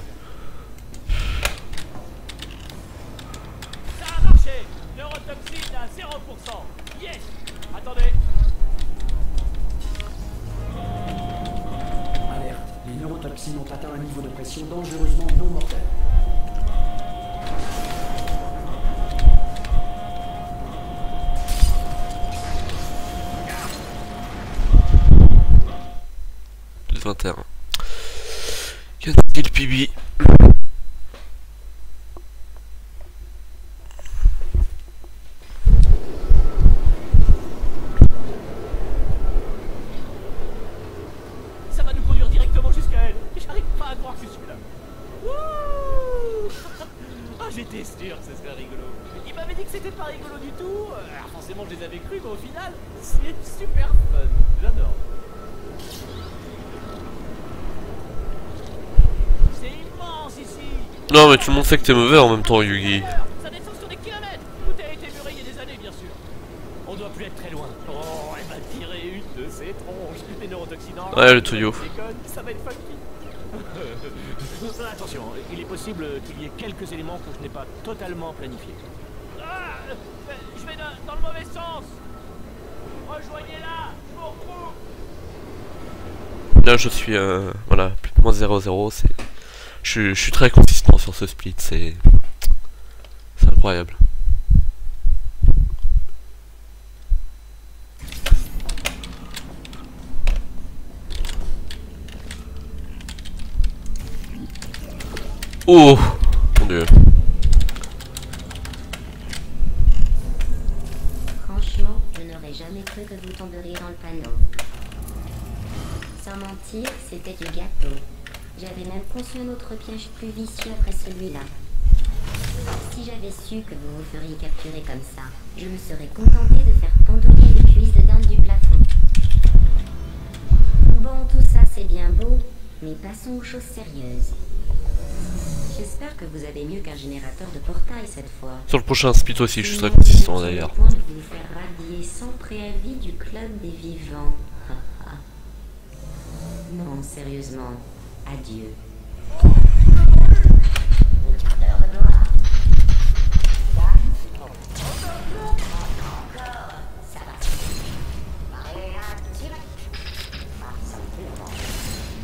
Ça a marché. Neurotoxine à 0%. Yes. Attendez. Alerte, les neurotoxines ont atteint un niveau de pression dangereusement non mortel. Plus 21. Qu'a-t-il, Pibi? Ça va nous conduire directement jusqu'à elle. J'arrive pas à croire que je suis là. Wouh. Ah, j'étais sûr que ce serait rigolo. Il m'avait dit que c'était pas rigolo du tout. Alors forcément, je les avais cru, mais au final, c'est super fun. J'adore. C'est immense ici. Non, mais tout le monde sait que t'es mauvais en même temps, Yugi. Ça descend sur des kilomètres. Tout a été muré il y a des années, bien sûr. On doit plus être très loin. Oh, elle va tirer une de ses tronches. Les neurotoxines en Ouais, le tuyau. ça va être funky. Attention, il est possible qu'il y ait quelques éléments que je n'ai pas totalement planifiés. Ah, je vais dans le mauvais sens. Rejoignez-la, je vous retrouve. Là, je suis, voilà, plus de moins 0,0, c'est... Je suis très consistant sur ce split, c'est incroyable. Oh mon dieu. Franchement, je n'aurais jamais cru que vous tomberiez dans le panneau. Sans mentir, c'était du gâteau. J'avais même conçu un autre piège plus vicieux après celui-là. Si j'avais su que vous vous feriez capturer comme ça, je me serais contenté de faire pendouiller les cuisses de dinde du plafond. Bon, tout ça c'est bien beau, mais passons aux choses sérieuses. J'espère que vous avez mieux qu'un générateur de portail cette fois. Sur le prochain split aussi, je suis très consistant d'ailleurs. Point de vous faire radier sans préavis du club des vivants. Non, sérieusement, adieu.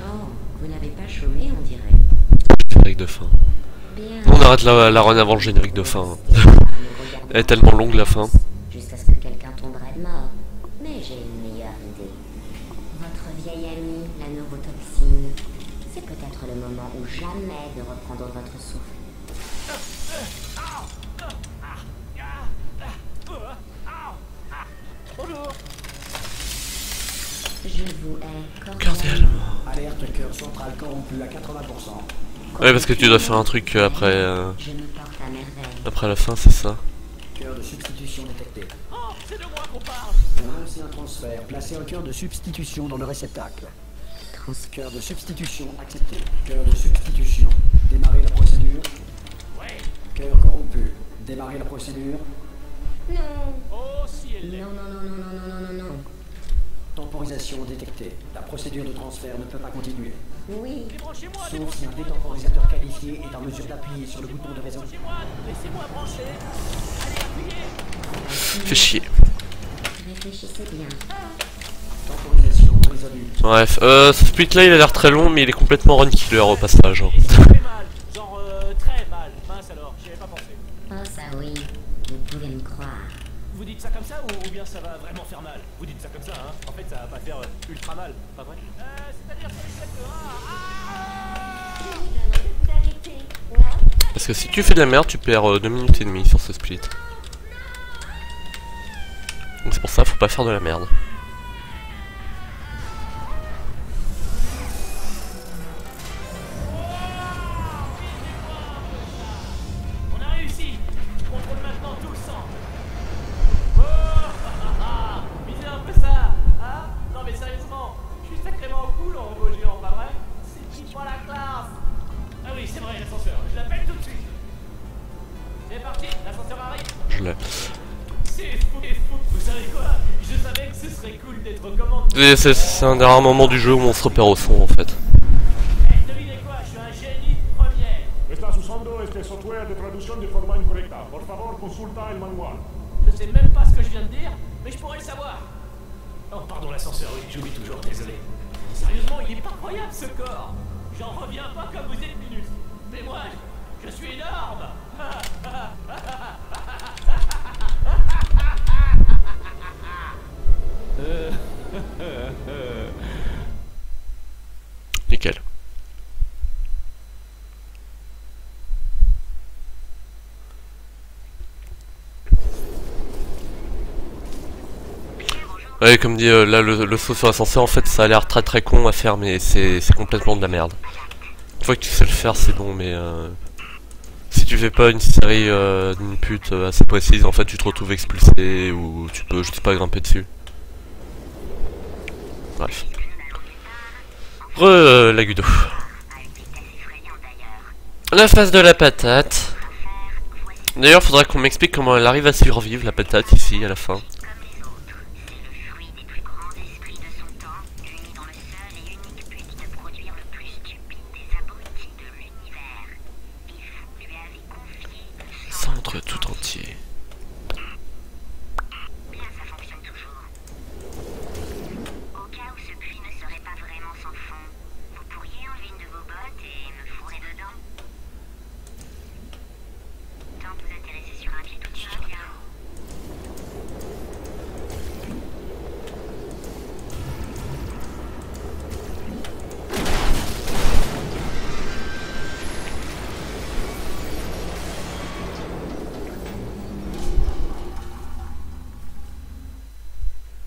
Oh, vous n'avez pas chômé, on dirait. Générique de fin. Bien. On arrête la run avant le générique de fin. Elle est tellement longue la fin. Jusqu'à ce que quelqu'un tomberait de mort. Mais j'ai une meilleure idée. Votre vieille amie, la neurotoxine. C'est peut-être le moment ou jamais de reprendre votre souffle. Bonjour. Je vous hais Cordialement. Alerte, cœur central corrompu à 80%. Ouais, parce que tu dois faire un truc après, Je me porte à merveille. après la fin, c'est ça. Cœur de substitution détecté. Oh, c'est de moi qu'on parle. Lancez un transfert. Placez un cœur de substitution dans le réceptacle. Cœur de substitution accepté. Cœur de substitution. Démarrez la procédure. Ouais. Cœur corrompu. Démarrez la procédure. Non. Oh, si elle l'est. Non, non, non, non, non, non, non, non, non. Temporisation détectée. La procédure de transfert ne peut pas continuer. Oui. Débranchez-moi, Sauf si un débranchez-moi. détemporisateur qualifié est en mesure d'appuyer sur le bouton de résolution. Laissez-moi brancher. Allez, appuyez. Fais chier. Réfléchissez bien. Temporisation résolue. Bref, ce split là il a l'air très long, mais il est complètement run killer au passage. Hein. Et ça fait mal. Genre, très mal. Mince alors, j'y avais pas pensé. Oh, ça oui. Vous pouvez me croire. Vous dites ça comme ça ou bien ça va vraiment faire mal? Vous dites ça comme ça, hein? En fait, ça va pas faire ultra mal, pas vrai? C'est-à-dire que Parce que si tu fais de la merde, tu perds 2 minutes et demie sur ce split. Donc c'est pour ça, faut pas faire de la merde. on a réussi. Je contrôle maintenant tout le centre. Oh, misez un peu ça, hein? Non mais sérieusement, je suis sacrément cool en robot géant, pas vrai? C'est qui prend la classe? Ah oui, c'est vrai, l'ascenseur. Je l'appelle tout de suite. C'est parti, l'ascenseur arrive. Je l'ai. C'est fou, vous savez quoi? Je savais que ce serait Et c'est un des rares moments du jeu où on se repère au son en fait. Devinez quoi, je suis un génie de première. Estás usando este software de traducción de forma incorrecta. Por favor, consulta el manual. Je sais même pas ce que je viens de dire, mais je pourrais le savoir. Oh, pardon, l'ascenseur, oui, j'oublie toujours, désolé. Sérieusement, il est pas croyable ce corps. J'en reviens pas comme vous êtes minus. Mais moi, je suis énorme. Nickel. Ouais, comme dit, là le saut sur l'ascenseur, en fait, ça a l'air très con à faire, mais c'est complètement de la merde. Une fois que tu sais le faire, c'est bon, mais si tu fais pas une série d'une pute assez précise, en fait, tu te retrouves expulsé ou tu peux, je sais pas, grimper dessus. Bref. La Gudo. La phase de la patate. D'ailleurs, faudra qu'on m'explique comment elle arrive à survivre, la patate, ici, à la fin. Centre tout entier.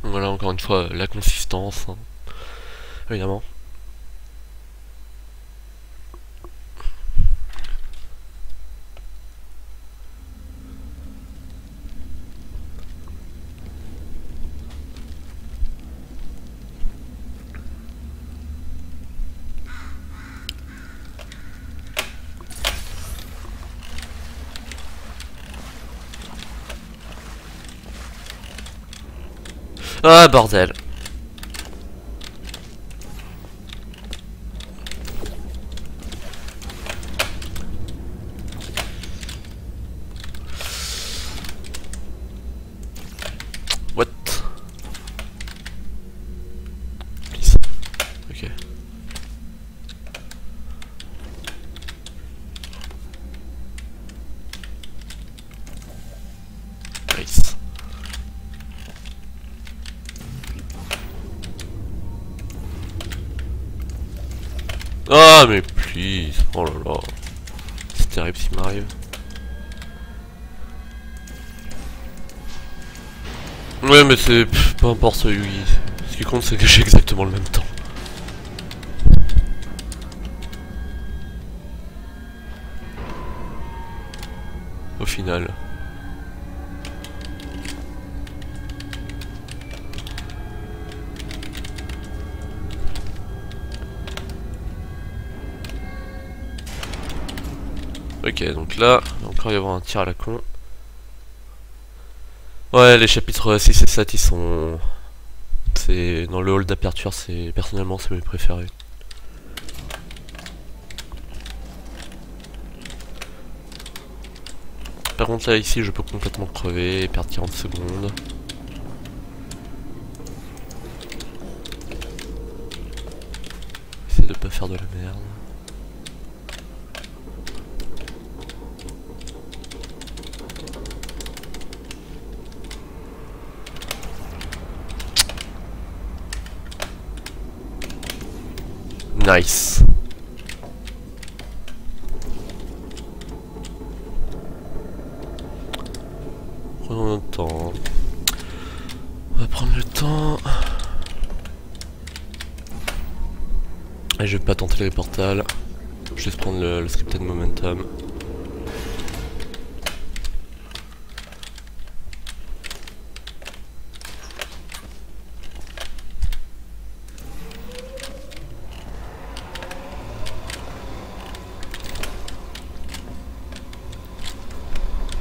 Voilà, encore une fois, la consistance, hein. Évidemment. Ah bordel. What? Please. Ok. Nice. Ah mais please, oh là là, c'est terrible ce qui m'arrive. Ouais mais c'est, peu importe oui, ce qui compte c'est que j'ai exactement le même temps. Au final. Ok, donc là, il va encore y avoir un tir à la con. Ouais, les chapitres 6 et 7, ils sont... C'est dans le hall d'aperture, c'est personnellement c'est mes préférés. Par contre là, ici, je peux complètement crever et perdre 40 secondes. Essayer de pas faire de la merde. Nice. Prenons notre temps. On va prendre le temps. Et je vais pas tenter les portals. Je vais juste prendre le scripted momentum.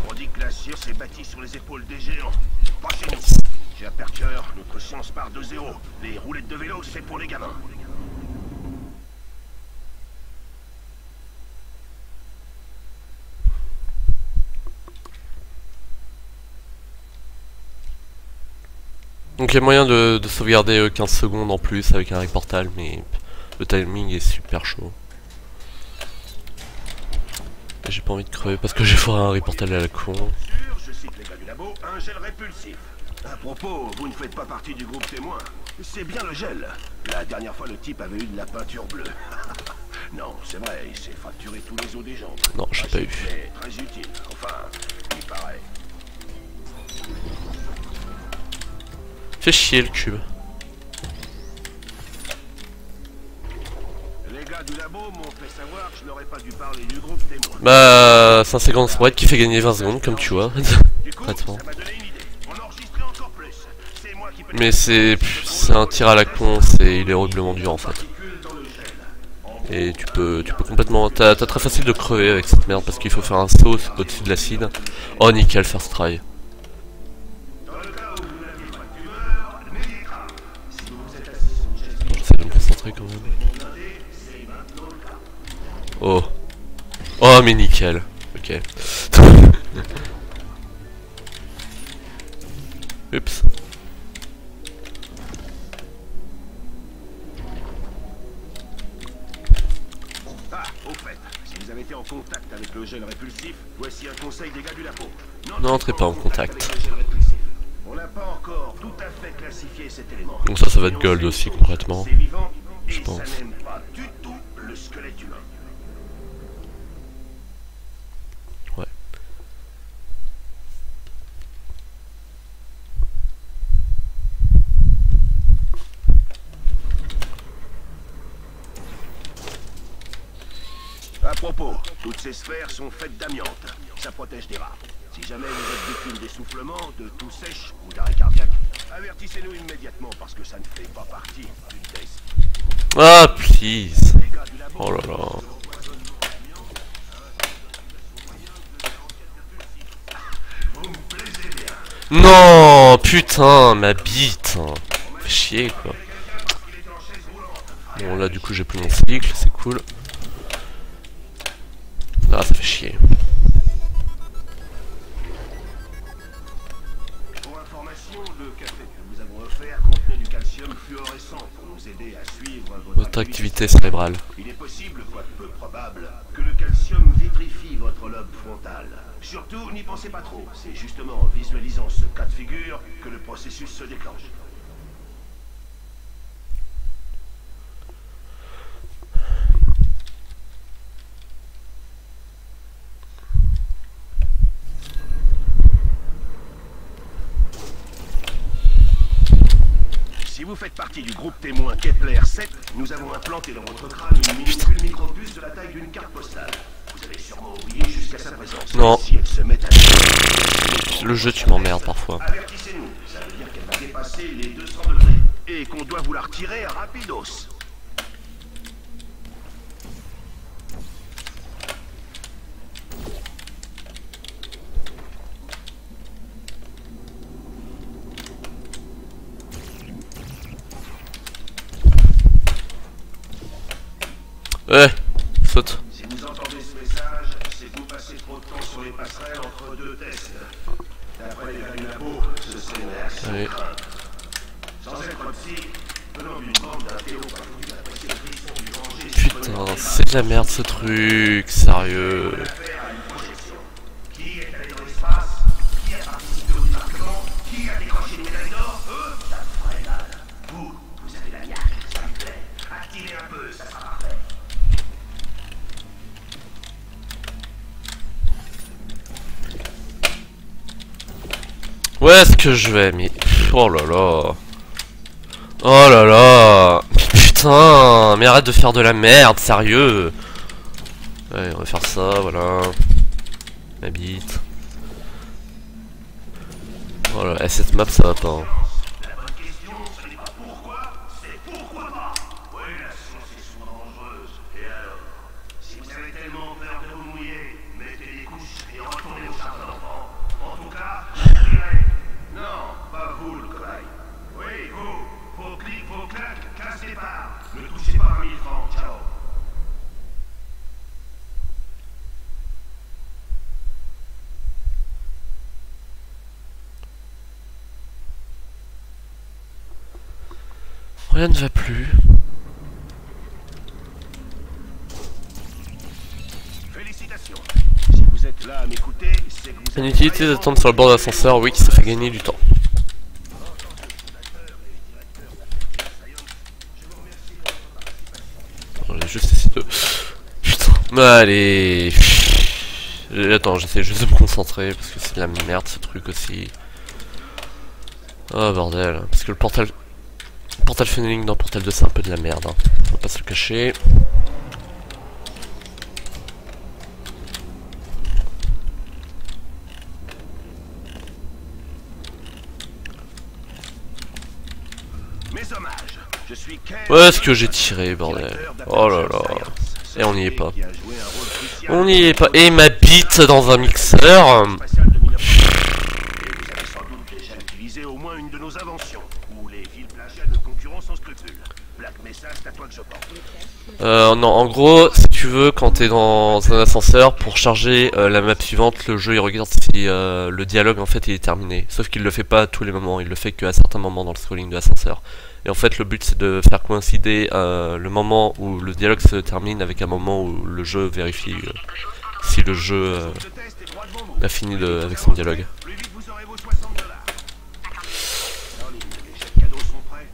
On dit que la science est bâtie sur les épaules des géants. Pas chez nous. J'ai appris Aperture, notre chance part de zéro. Les roulettes de vélo, c'est pour les gamins. Donc il y a moyen de sauvegarder 15 secondes en plus avec un reportal, mais le timing est super chaud. J'ai pas envie de crever parce que j'ai foiré un reportal à la con. Je cite les gars du labo, un gel répulsif. À propos, vous ne faites pas partie du groupe témoin. C'est bien le gel. La dernière fois, le type avait eu de la peinture bleue. Non, c'est vrai, il s'est fracturé tous les os des jambes. Non, j'ai pas eu. Mais très utile. Enfin, il paraît. Fais chier le cube. Les gars du labo m'ont fait savoir que je n'aurais pas dû parler du groupe témoin. Bah, c'est un séquence sprite qui fait gagner 20 secondes, comme tu vois. Du coup, ça m'a donné une idée. On enregistrait encore plus. C'est moi qui peux. Mais c'est un tir à la con, il est horriblement dur en fait. Et tu peux complètement... T'as très facile de crever avec cette merde parce qu'il faut faire un saut au-dessus de l'acide. Oh nickel, first try. J'essaie de me concentrer quand même. Oh. Oh mais nickel. Ok. Oups. Ah, au fait, si vous avez été en contact avec le gel répulsif, voici un conseil des gars du labo. N'entrez pas en contact. On n'a pas encore tout à fait classifié cet élément. Donc ça va être gold aussi concrètement. C'est vivant, Je et pense. ça n'aime pas du tout le squelette humain. Ouais. À propos, toutes ces sphères sont faites d'amiante. Ça protège des rats. Si jamais vous êtes victime d'essoufflement, de toux sèche ou d'arrêt cardiaque, avertissez-nous immédiatement parce que ça ne fait pas partie d'une test. Ah please. Oh là là. Non, putain, ma bite. Fait chier quoi. Bon là du coup j'ai plus mon cycle, c'est cool. Ah ça fait chier. Pour information, le café que nous avons offert contenait du calcium fluorescent pour nous aider à suivre Votre activité cérébrale. Il est possible, quoique peu probable, que le calcium vitrifie votre lobe frontal. Surtout, n'y pensez pas trop. C'est justement en visualisant ce cas de figure que le processus se déclenche. Si vous faites partie du groupe témoin Kepler 7, nous avons implanté dans votre crâne une minuscule micropuce de la taille d'une carte postale. Vous avez sûrement oublié jusqu'à sa présence. Non. Si elle se met à... Le jeu tu m'emmerdes parfois. Avertissez-nous, ça veut dire qu'elle va dépasser les 200 degrés. Et qu'on doit vous la retirer rapidos. Ouais, saute. Si vous entendez ce message, c'est que vous passez trop de temps sur les passerelles entre deux tests. D'après les gars du labo, ce serait une réaction Allez. de crainte. Sans être psy, venant d'une bande d'un théopathe qui apprécie le frisson du danger. Putain, c'est de la merde ce truc, sérieux. Affaire à une projection. Qui est allé dans l'espace? Qui a participé au débarquement? Qui a décroché une médaille d'or? Eux, ça me ferait mal. Vous avez la niaque, ça me plaît. Activez un peu, ça sera parfait. Où est-ce que je vais, mais... Oh là là. Oh là là. Putain, mais arrête de faire de la merde, sérieux. Ouais, on va faire ça, voilà. Ma bite. Voilà, et cette map ça va pas. Hein. La bonne question, ce n'est pas pourquoi, c'est pourquoi pas. Oui, la science est souvent dangereuse. Et alors? Si vous avez tellement peur de vous mouiller, mettez des couches et retournez au jardin d'enfants. En tout cas, je dirais... Non, pas vous, le cobaye. Rien ne va plus. Félicitations. Si vous êtes là à m'écouter, c'est que vous avez Inutile d'attendre sur le bord de l'ascenseur, oui, ça fait gagner du temps. On va juste essayer de... Putain, allez. Attends, j'essaie juste de me concentrer parce que c'est de la merde ce truc aussi. Oh bordel, parce que le portal funneling dans Portal 2 c'est un peu de la merde, hein. On va pas se le cacher. Mes hommages. Je suis Où est-ce que j'ai tiré, bordel? Oh là là. Et on n'y est pas. On n'y est pas. Et ma bite dans un mixeur. Vous avez sans doute déjà utilisé au moins une de nos inventions, ou les villes plagiat de concurrents sans scrupules. Black Mesa, c'est à toi que je pense. Non, en gros, si tu veux, quand t'es dans un ascenseur, pour charger la map suivante, le jeu il regarde si le dialogue en fait il est terminé. Sauf qu'il le fait pas à tous les moments, il le fait qu'à certains moments dans le scrolling de l'ascenseur. Et en fait, le but c'est de faire coïncider le moment où le dialogue se termine avec un moment où le jeu vérifie si le jeu a fini avec son dialogue. Plus vite vous aurez vos $60. Caroline, les chèques cadeaux sont prêts.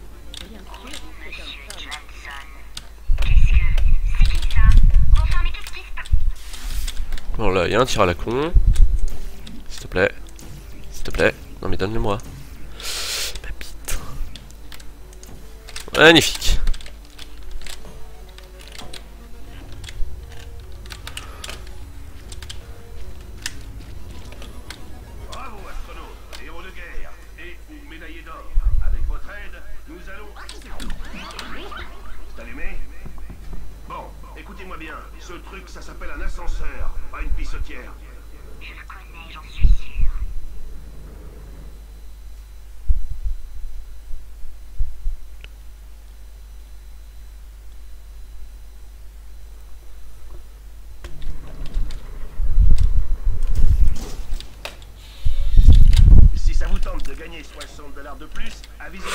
Bon là, il y a un tir à la con. S'il te plaît. S'il te plaît. Non mais donne-le-moi. Ma bite. Magnifique. Bravo, astronaute, héros de guerre et ou médaillé d'or. Avec votre aide, nous allons... C'est allumé? Bon, écoutez-moi bien. Ce truc, ça s'appelle un ascenseur, pas une pissotière. Je le connais, j'en suis sûr. Si ça vous tente de gagner $60 de plus, avisez-moi.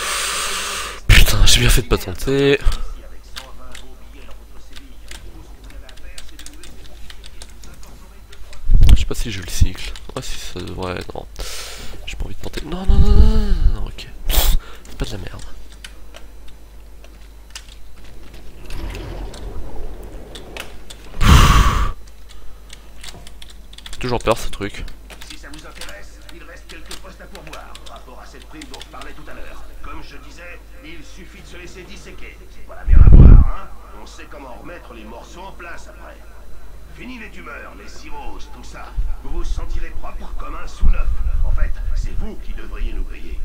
Putain, j'ai bien fait de pas tenter. Avec 120 beaux billets dans votre série, tout ce que vous avez à faire, c'est de nous laisser vous incorporer Je sais pas si je le cycle. Ouais, si ça devrait. Non. J'ai pas envie de tenter. Non, non, non, non, non, ok. C'est pas de la merde. J'ai toujours peur ce truc. Si ça vous intéresse, il reste quelques postes à pourvoir, rapport à cette prime dont je parlais tout à l'heure. Comme je disais, il suffit de se laisser disséquer. Voilà bien à voir, hein. On sait comment remettre les morceaux en place après. Fini les tumeurs, les cirrhoses, tout ça. Vous vous sentirez propre comme un sous-neuf. En fait, c'est vous qui devriez nous payer.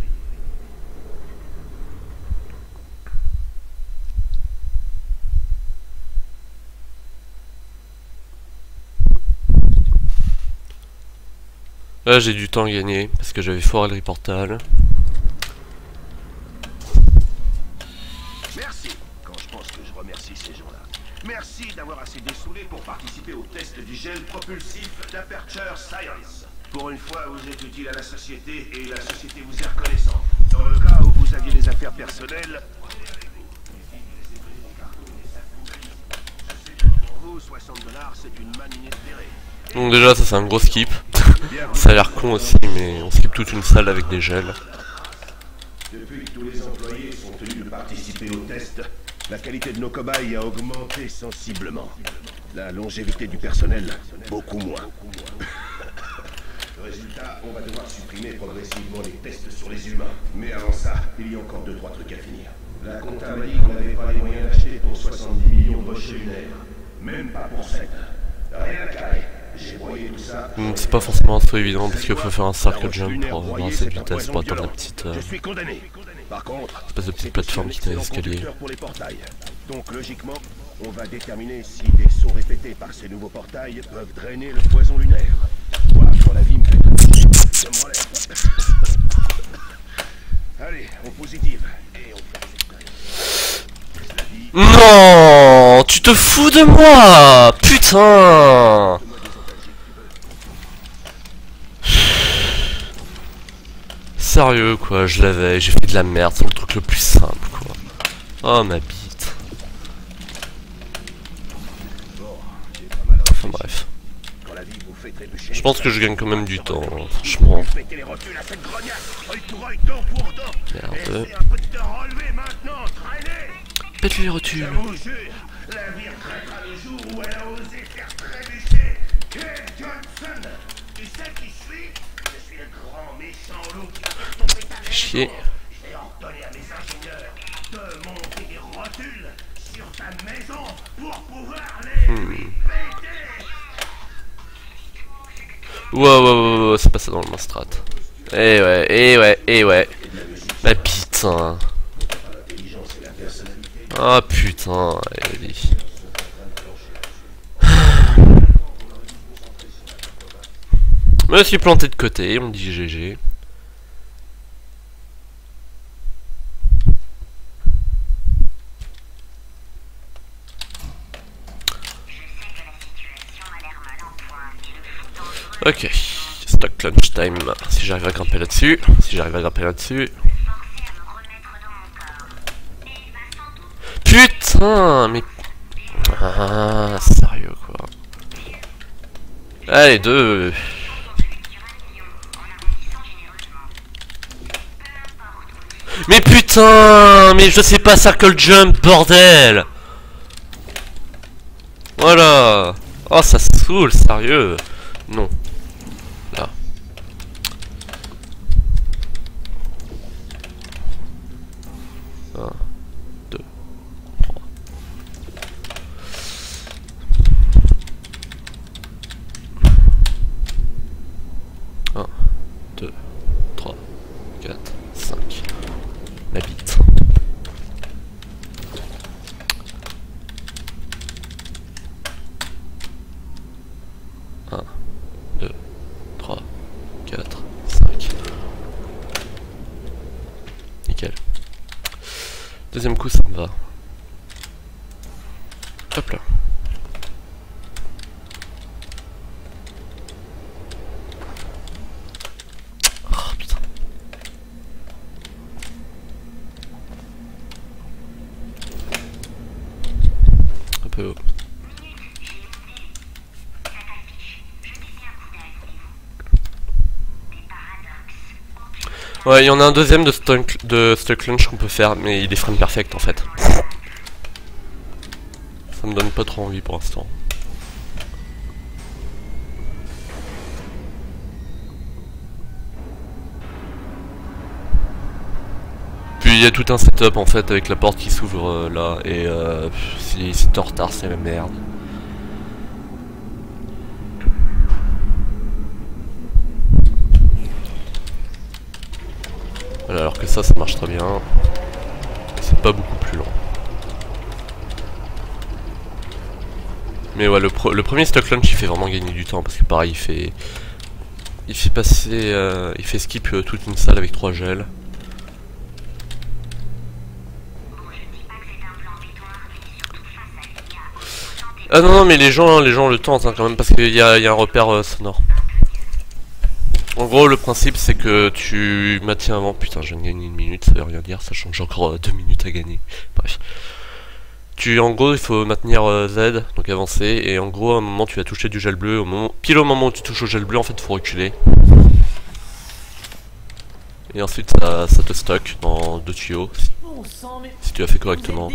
Là j'ai du temps gagné parce que j'avais foiré le portal. Merci. Quand je pense que je remercie ces gens-là. Merci d'avoir assez dessoulé pour participer au test du gel propulsif d'Aperture Science. Pour une fois, vous êtes utile à la société et la société vous est reconnaissante. Dans le cas où vous aviez des affaires personnelles, pour vous, $60, c'est une manne inespérée. Donc déjà ça c'est un gros skip. Ça a l'air con aussi mais on skip toute une salle avec des gels. Depuis que tous les employés sont tenus de participer au test, la qualité de nos cobayes a augmenté sensiblement. La longévité du personnel, beaucoup moins. Résultat, on va devoir supprimer progressivement les tests sur les humains. Mais avant ça, il y a encore 2-3 trucs à finir. La compta m'a dit qu'on n'avait pas les moyens d'acheter pour 70 millions de rochers lunaires. Même pas pour 7. Rien à carrer. J'ai broyé tout ça. C'est pas forcément trop évident parce qu'il faut faire un circle jump pour avoir assez de vitesse pour atteindre la petite Je suis condamné. Par contre, espèce de petite plateforme qui t'a escalier. pour les portails. Donc logiquement, on va déterminer si des sauts répétés par ces nouveaux portails peuvent drainer le poison lunaire. Voilà, pour la vie me fait. Je me relève. Allez, on positive. Et on fait. Non, tu te fous de moi, putain. Sérieux quoi, je l'avais, j'ai fait de la merde, c'est le truc le plus simple quoi. Oh ma bite. Bon, j'ai pas mal Enfin bref. quand la vie vous fait trébucher. Je pense que je gagne quand même du temps, franchement. Mettez les rotules à cette grognasse. Œil pour œil, dent pour dent. Merde. Essayez un peu de te relever maintenant, traînez. Pète les Je rotules. vous jure, la vie retraitera le jour où elle a osé faire trébucher Kate Johnson. Tu sais qui je suis? Je suis le grand méchant loup qui a fait tomber ta maison. Chier. J'ai ordonné à mes ingénieurs de monter des rotules sur ta maison pour pouvoir les lui péter. Ouais, c'est pas ça dans le Mastrat. Eh ouais. Bah putain. Ah putain, allez. Je me suis planté de côté, on dit GG. Ok, stock lunch time, si j'arrive à grimper là-dessus, Putain, mais... Ah, sérieux quoi. Allez, 2. Mais putain, mais je sais pas circle jump, bordel. Voilà. Oh, ça saoule, sérieux. Non. Là. Un, 2, 3. Un, 2, 3, 4, 5. La bite. Un, 2, 3, 4, 5. Nickel. Deuxième coup, ça me va. Hop là. Oh putain. Un peu haut. Ouais, il y en a un deuxième de stock lunch qu'on peut faire, mais il est frame perfect en fait. Ça me donne pas trop envie pour l'instant. Puis il y a tout un setup en fait avec la porte qui s'ouvre là, et si t'es en retard, c'est la merde. Voilà, alors que ça marche très bien. C'est pas beaucoup plus lent. Mais ouais, le premier stock lunch il fait vraiment gagner du temps parce que pareil il fait passer, il fait skip toute une salle avec 3 gels. Ah non mais les gens le tentent hein, quand même parce qu'il y a un repère sonore. En gros le principe c'est que tu maintiens avant. Putain je viens de gagner 1 minute, ça veut rien dire, sachant que j'ai encore 2 minutes à gagner. Bref. En gros il faut maintenir Z, donc avancer, et en gros à un moment tu vas toucher du gel bleu, pile au moment où tu touches au gel bleu en fait il faut reculer. Et ensuite ça te stocke dans 2 tuyaux, si tu as fait correctement.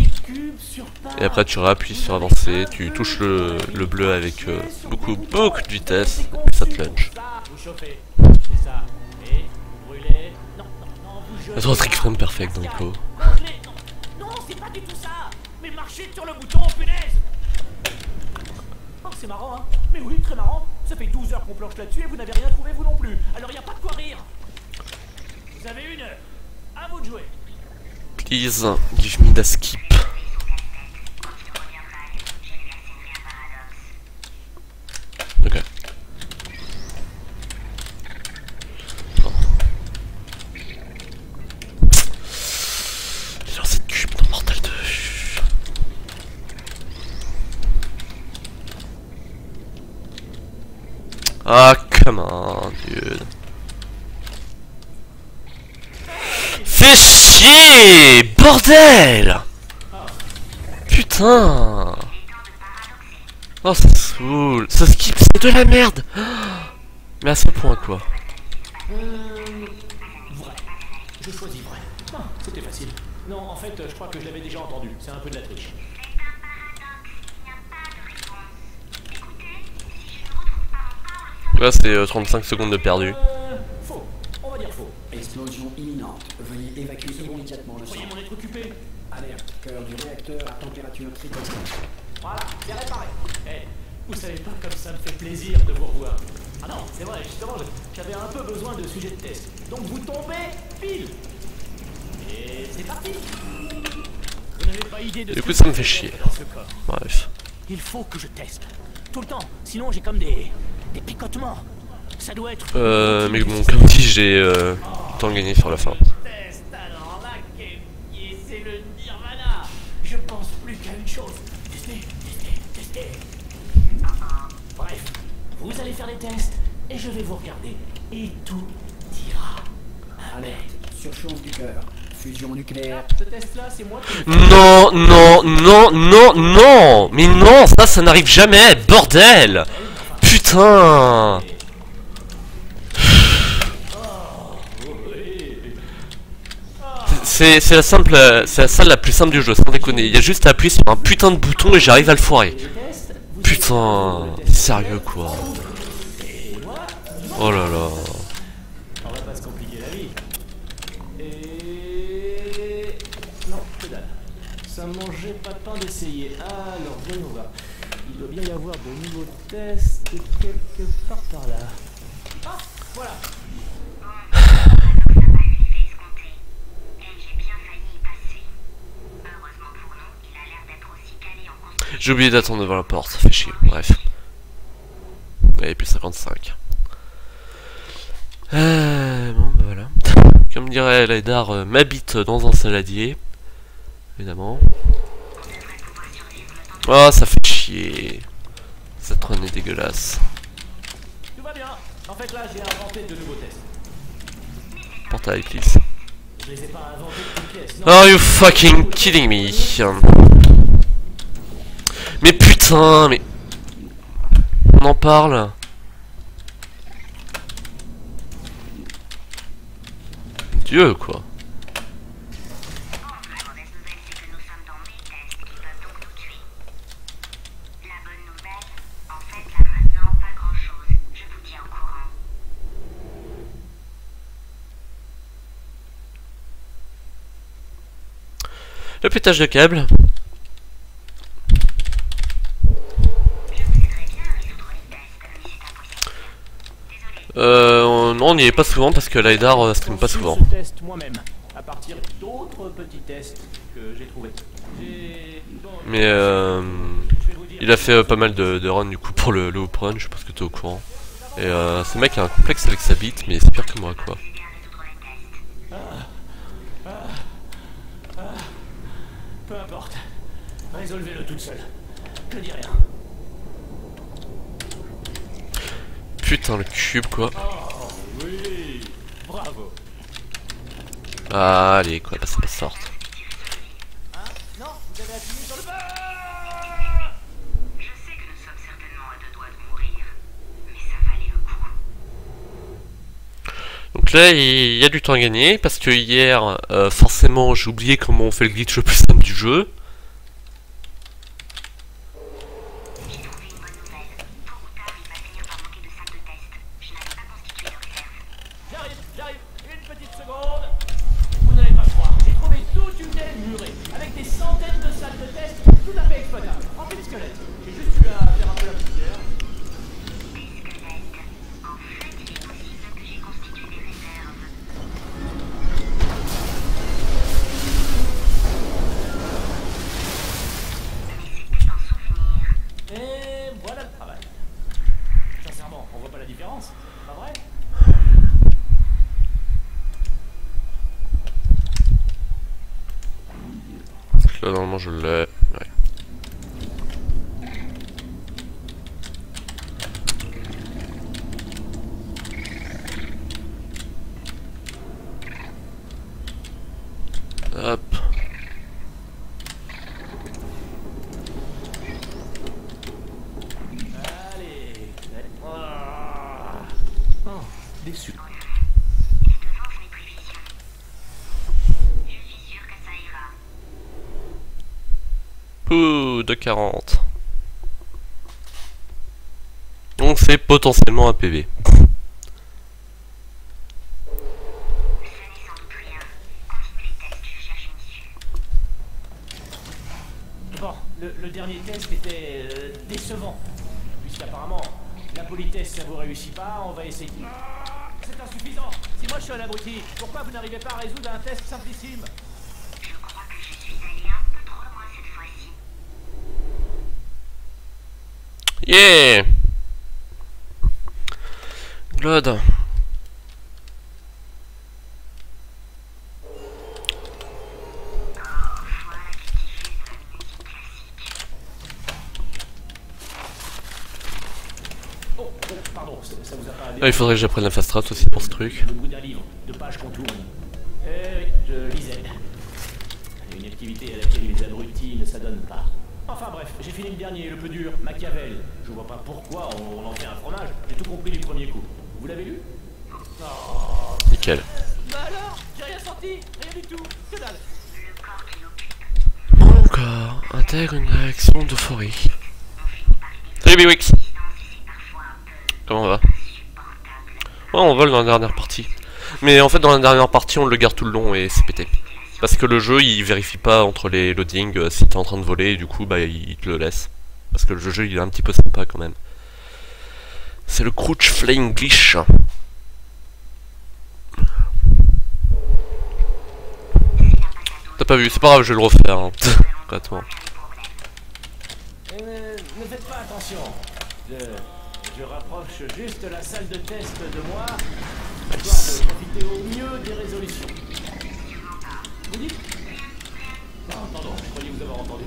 Et après tu réappuies sur avancer, tu touches le bleu avec beaucoup de vitesse, et ça te lunge. La 3 trick frame perfect dans Nico. Non, c'est pas du tout ça. Mais marchez sur le bouton, punaise. Oh, c'est marrant, hein. Mais oui, très marrant. Ça fait 12 heures qu'on planche là-dessus et vous n'avez rien trouvé vous non plus. Alors y a pas de quoi rire. Vous avez 1 heure. À vous de jouer. Please, give me the skip. Ok. J'ai lancé de cube dans Mortal 2. Ah, come on, dude. Fais chier, bordel! Putain. Oh, ça saoule. Ça skip, c'est de la merde. Mais à ce point, quoi. Vrai. Je choisis vrai. Ah, c'était facile. Non, en fait, je crois que je l'avais déjà entendu. C'est un peu de la triche. Là, c'est 35 secondes de perdu. Faux. On va dire faux. Explosion imminente. Veuillez évacuer immédiatement le Voyez centre. m'en être occupé. Alerte. Cœur du réacteur à température critique. Voilà, c'est réparé. Eh, vous savez pas comme ça me fait plaisir de vous revoir. Ah non, c'est vrai, justement, j'avais un peu besoin de sujets de test. Donc vous tombez pile. Et c'est parti. Vous n'avez pas idée de Du ce coup, que ça me vous fait faites chier. dans ce corps. Bref. Il faut que je teste. Tout le temps. Sinon, j'ai comme des picotements. Ça doit être... Mais bon, comme dit, j'ai temps gagné sur la fin. Test, alors là, c'est le nirvana. Je pense plus qu'à une chose. Tester. Bref, vous allez faire les tests et je vais vous regarder. Et tout ira. Alerte. Surchauffe du cœur. Fusion nucléaire. Ce test-là, c'est moi qui... Non, non, non, non, non. Mais non, ça n'arrive jamais, bordel. Putain. C'est la salle la plus simple du jeu, sans déconner. Il y a juste à appuyer sur un putain de bouton et j'arrive à le foirer. Putain, sérieux quoi. Oh là là. On va pas se compliquer la vie. Et... Non, que dalle. Ça mangeait pas de pain d'essayer. Alors, voyons voir. Il doit bien y avoir de nouveaux tests quelque part par là. Ah, voilà. J'ai oublié d'attendre devant la porte, ça fait chier, bref. Et puis 55. Bon, bah voilà. Comme dirait Laidar, m'habite dans un saladier. Évidemment. Oh, ça fait chier. Cette run est dégueulasse. Tout va bien. En fait, là, j'ai inventé de nouveaux tests. Portail, please. Je les ai pas inventés de toutes pièces. Non. Are you fucking kidding me? Mais putain, mais... On en parle. Dieu, quoi. Le pétage de câble. Non, on n'y est pas souvent parce que Laidar stream pas souvent. Je teste moi-même à partir d'autres petits tests que j'ai trouvés. Mais il a fait pas mal de runs du coup pour le Hoop Run, je pense que t'es au courant. Et ce mec a un complexe avec sa bite, mais c'est pire que moi quoi. Peu importe. Résolvez-le toute seule. Je dis rien. Putain le cube quoi. Oh oui. Bravo. Ah, allez quoi, là ça sorte. Hein? Non, vous avez appuyé sur le bas. Je sais que nous sommes certainement à deux doigts de mourir, mais ça valait le coup. Donc là il y a du temps à gagner parce que hier forcément j'ai oublié comment on fait le glitch le plus simple du jeu. J'ai trouvé une bonne nouvelle. Tôt ou tard, il va finir par manquer de salles de test. Je n'avais pas constitué de réserve. J'arrive. Une petite seconde. Vous n'allez pas croire. J'ai trouvé toute une aile murée avec des centaines de salles de test tout à fait exploitables, remplies de squelettes. J'ai juste eu à faire un peu la poussière. Des squelettes. En fait, il est possible que j'ai constitué des réserves. Mais c'était un souvenir. Et voilà le travail. Sincèrement, on voit pas la différence, pas vrai? Là normalement je l'ai. Ouais. Hop. Ouh, 2,40. Donc c'est potentiellement un PV. Bon, le dernier test était décevant. Puisqu'apparemment, la politesse ça vous réussit pas, on va essayer. C'est insuffisant. Si moi je suis un abruti, pourquoi vous n'arrivez pas à résoudre un test simplissime? Je crois que je suis allé un peu trop loin cette fois-ci. Yeah! Claude. Oh, pardon, ça vous a pas Ah, il faudrait que j'apprenne la fast strat aussi pour ce truc. Le bout d'un livre, de pages qu'on tourne. Eh oui, je lisais. Une activité à laquelle les abrutis ne s'adonnent pas. Enfin bref, j'ai fini le dernier, le peu dur, Machiavel. Je vois pas pourquoi on en fait un fromage. J'ai tout compris du premier coup. Vous l'avez lu? Nickel. Bah alors, j'ai rien senti, rien du tout, que dalle. Mon corps intègre une réaction d'euphorie. Salut Biwix. Comment on va? Ouais, on vole dans la dernière partie. Mais en fait, dans la dernière partie, on le garde tout le long et c'est pété. Parce que le jeu, il vérifie pas entre les loadings si t'es en train de voler et du coup, bah, il te le laisse. Parce que le jeu, il est un petit peu sympa quand même. C'est le Crouch Flying Glitch. T'as pas vu, c'est pas grave, je vais le refaire. Hein. Complètement. Ne faites pas attention. Je rapproche juste la salle de test de moi, histoire de profiter au mieux des résolutions. Vous dites? Non, pardon, je croyais vous avoir entendu.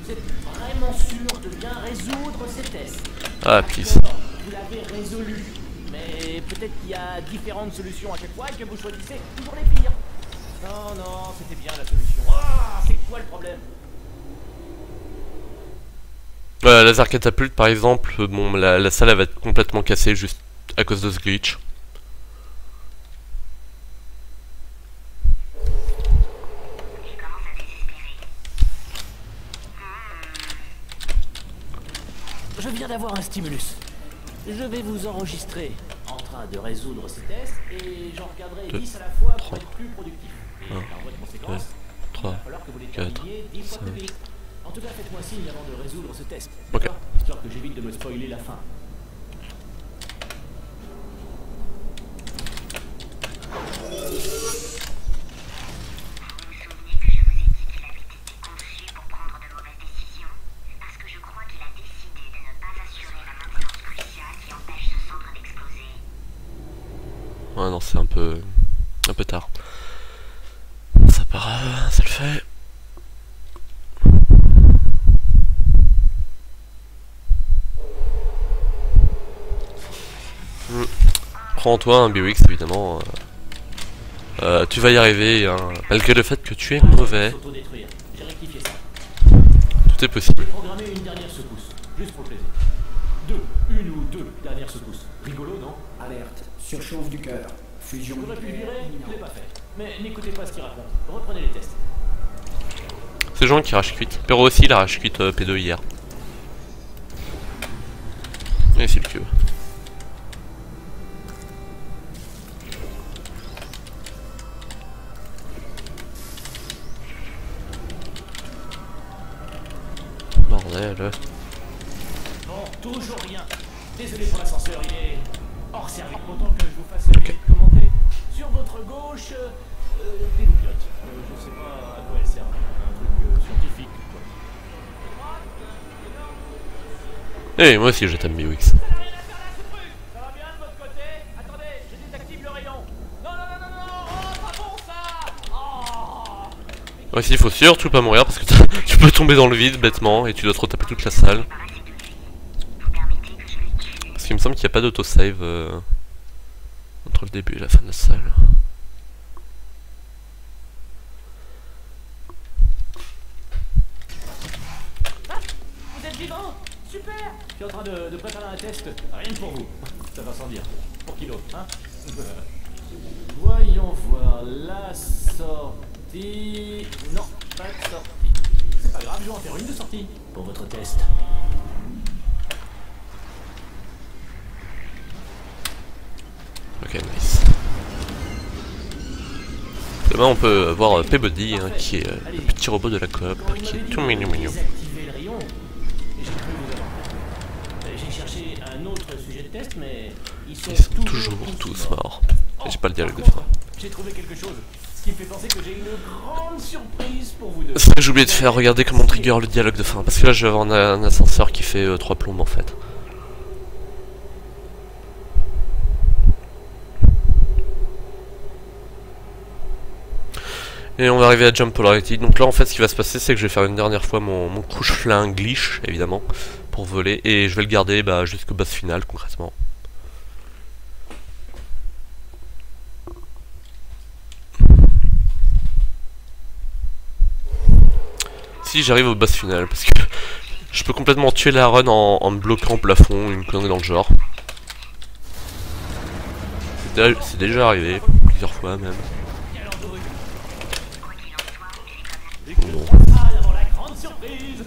Vous êtes vraiment sûr de bien résoudre ces tests? Ah, please. Vous l'avez résolu, mais peut-être qu'il y a différentes solutions à chaque fois et que vous choisissez toujours les pires. Non, non, c'était bien la solution. Ah, c'est quoi le problème? Laser catapulte par exemple, bon, la salle elle va être complètement cassée juste à cause de ce glitch. Je commence à désespérer. Je viens d'avoir un stimulus. Je vais vous enregistrer en train de résoudre ces tests et j'en regarderai 10 à la fois pour être plus productif. Et par voie de conséquence, il va falloir que vous les terminiez 10 fois plus vite. En tout cas, faites-moi signe avant de résoudre ce test. Ok. Histoire que j'évite de me spoiler la fin. Vous vous souvenez que je vous ai dit qu'il avait été conçu pour prendre de mauvaises décisions? Parce que je crois qu'il a décidé de ne pas assurer la maintenance cruciale qui empêche ce centre d'exploser. Ouais non c'est un peu tard. Ça part, ça le fait. Prends-toi un Biwix évidemment. Tu vas y arriver, hein, malgré le fait que tu es mauvais. J'ai rectifié ça. Tout est possible. Programmer une dernière secousse, juste pour le plaisir. Une ou deux dernières secousses. Rigolo, non? Alerte, surchauffe du cœur. Fusion. J'aurais pu le virer, je l'ai pas fait. Mais n'écoutez pas ce qu'il raconte. Reprenez les tests. C'est Jean qui rage cuite. Pero aussi il a rage cuite P2 hier. Et c'est le cube. Bordel. Bon, toujours rien. Désolé pour l'ascenseur, il est hors service. Autant que je vous fasse commenter. Sur votre gauche, des loupiottes. Je sais pas à quoi elles servent. Un truc scientifique, quoi. Eh, moi aussi je t'aime Biwix. Ça va bien de votre côté? Attendez, je désactive le rayon. Non, non, non, non, non, oh, pas bon ça. Oh. Moi aussi il faut surtout pas mourir parce que tu peux tomber dans le vide bêtement et tu dois te retaper toute la salle. Parce qu'il me semble qu'il n'y a pas d'autosave entre le début et la fin de la salle. Ah, vous êtes vivant? Super. Je suis en train de préparer un test, rien que pour vous. Ça va sans dire. Pour qui d'autre, hein? Voyons voir la sortie. Non, Pas de sortie. C'est pas grave, je vais en faire une de sortie. Pour votre test. Ok, nice. Demain on peut voir Peabody, hein, qui est le petit robot de la coop, qui est tout mignon. Désactiver le rayon. J'ai cru vous avoir. J'ai cherché un autre sujet de test, mais ils sont toujours tous morts. Et j'ai pas le dialogue de fin. J'ai trouvé quelque chose. Ce qui me fait penser que j'ai une grande surprise pour vous deux. C'est ça que j'ai oublié de faire, regardez comment on trigger le dialogue de fin. Parce que là je vais avoir un ascenseur qui fait 3 plombes en fait. Et on va arriver à Jump Polarity. Donc là en fait ce qui va se passer c'est que je vais faire une dernière fois mon couche-flingue glitch évidemment pour voler. Et je vais le garder jusqu'au boss final concrètement. Si j'arrive au boss final parce que je peux complètement tuer la run en me bloquant au plafond, une connerie dans le genre. C'est déjà arrivé, plusieurs fois même. Bon. La grande surprise.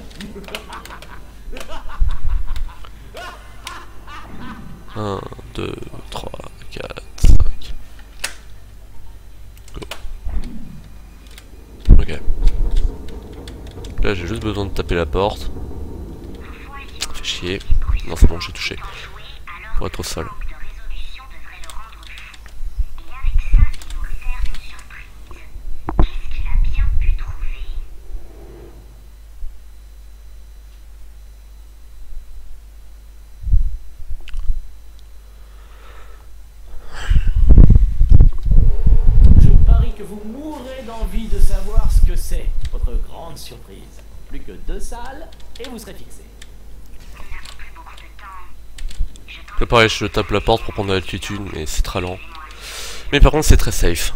1, 2, 3, 4, 5. Go. Ok. Là j'ai juste besoin de taper la porte. Fait chier. Non c'est bon, j'ai touché. Pour être au sol. Que vous mourrez d'envie de savoir ce que c'est, votre grande surprise. Plus que 2 salles et vous serez fixé. Là pareil, je tape la porte pour prendre de l'altitude, mais c'est très lent. Mais par contre c'est très safe.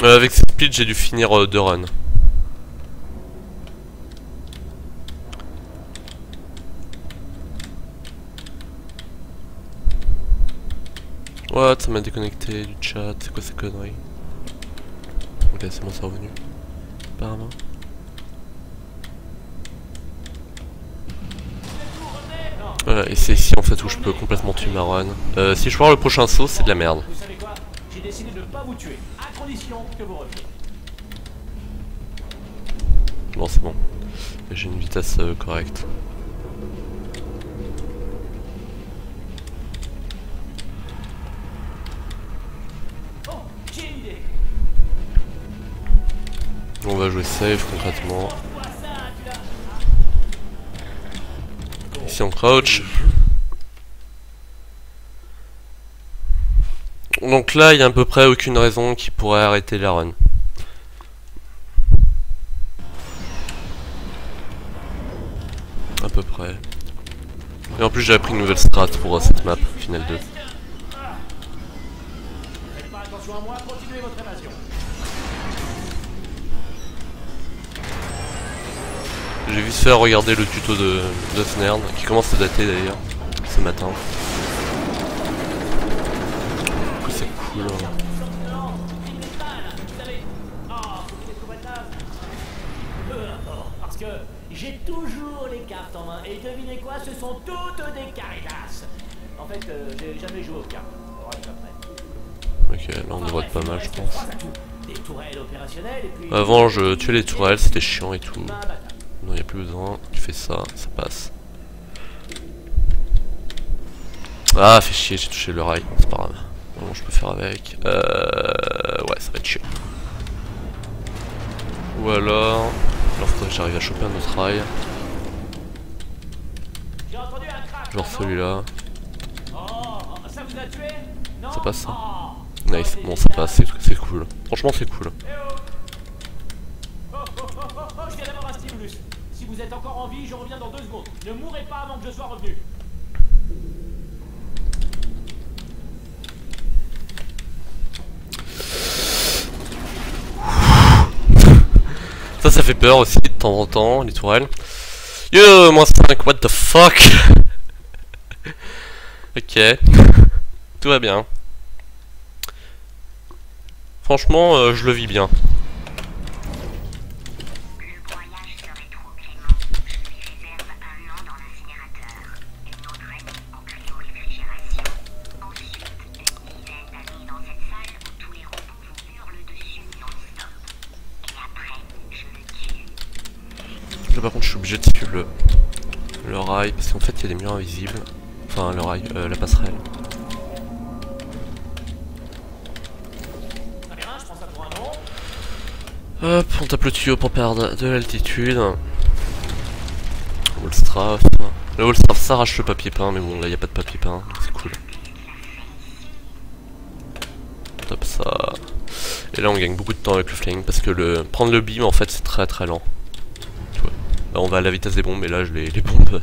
Avec cette speed j'ai dû finir 2 runs. What? Ça m'a déconnecté du chat, c'est quoi ces conneries? Ok c'est bon, c'est revenu. Apparemment. Voilà, et c'est ici en fait où je peux complètement tuer ma run. Si je pars le prochain saut, c'est de la merde. Vous savez quoi? J'ai décidé de ne pas vous tuer, à condition que vous reveniez. Bon c'est bon. J'ai une vitesse correcte. Bon, j'ai une idée. On va jouer safe concrètement. Ici on crouch. Donc là il y a à peu près aucune raison qui pourrait arrêter la run. À peu près. Et en plus j'ai appris une nouvelle strat pour cette map, Final 2. Faites pas attention à moi, continuez votre évasion. J'ai vite fait regarder le tuto de Snerd, qui commence à dater d'ailleurs, ce matin. Que c'est cool. Hein. Parce que j'ai toujours les cartes en main, et devinez quoi, ce sont toutes des carrédas. En fait, j'ai jamais joué aux cartes. Ok, là on devrait être pas mal je pense. Des tourelles opérationnelles et puis... Avant je tuais les tourelles, c'était chiant et tout. Non, y a plus besoin, tu fais ça, ça passe. Ah, fait chier, j'ai touché le rail, c'est pas grave. Bon, je peux faire avec. Ouais, ça va être chiant. Ou alors faudrait que j'arrive à choper un autre rail. Genre celui-là. Ça vous a tué? Non? Ça passe ça? Nice, bon ça passe, c'est cool. Franchement c'est cool. Je viens d'avoir un stimulus. Si vous êtes encore en vie, je reviens dans 2 secondes. Ne mourrez pas avant que je sois revenu. Ça fait peur aussi de temps en temps, les tourelles. Yo, moins 5, what the fuck. Ok. Tout va bien. Franchement, je le vis bien. Le broyage serait trop clément. Je lui réserve 1 an dans l'incinérateur. Une autre année en cryoréfrigération. Ensuite, une dizaine d'années dans cette salle où tous les robots vous hurlent dessus non-stop. Et après, je le tue. Là par contre je suis obligé de suivre le rail parce qu'en fait il y a des murs invisibles. Enfin le rail, la passerelle. Hop, on tape le tuyau pour perdre de l'altitude. Wallstraff. Le Wallstraff ça arrache le papier peint, mais bon là il n'y a pas de papier peint, donc c'est cool. On tape ça. Et là on gagne beaucoup de temps avec le flying parce que prendre le beam en fait c'est très très lent. Tu vois. Là on va à la vitesse des bombes et là les bombes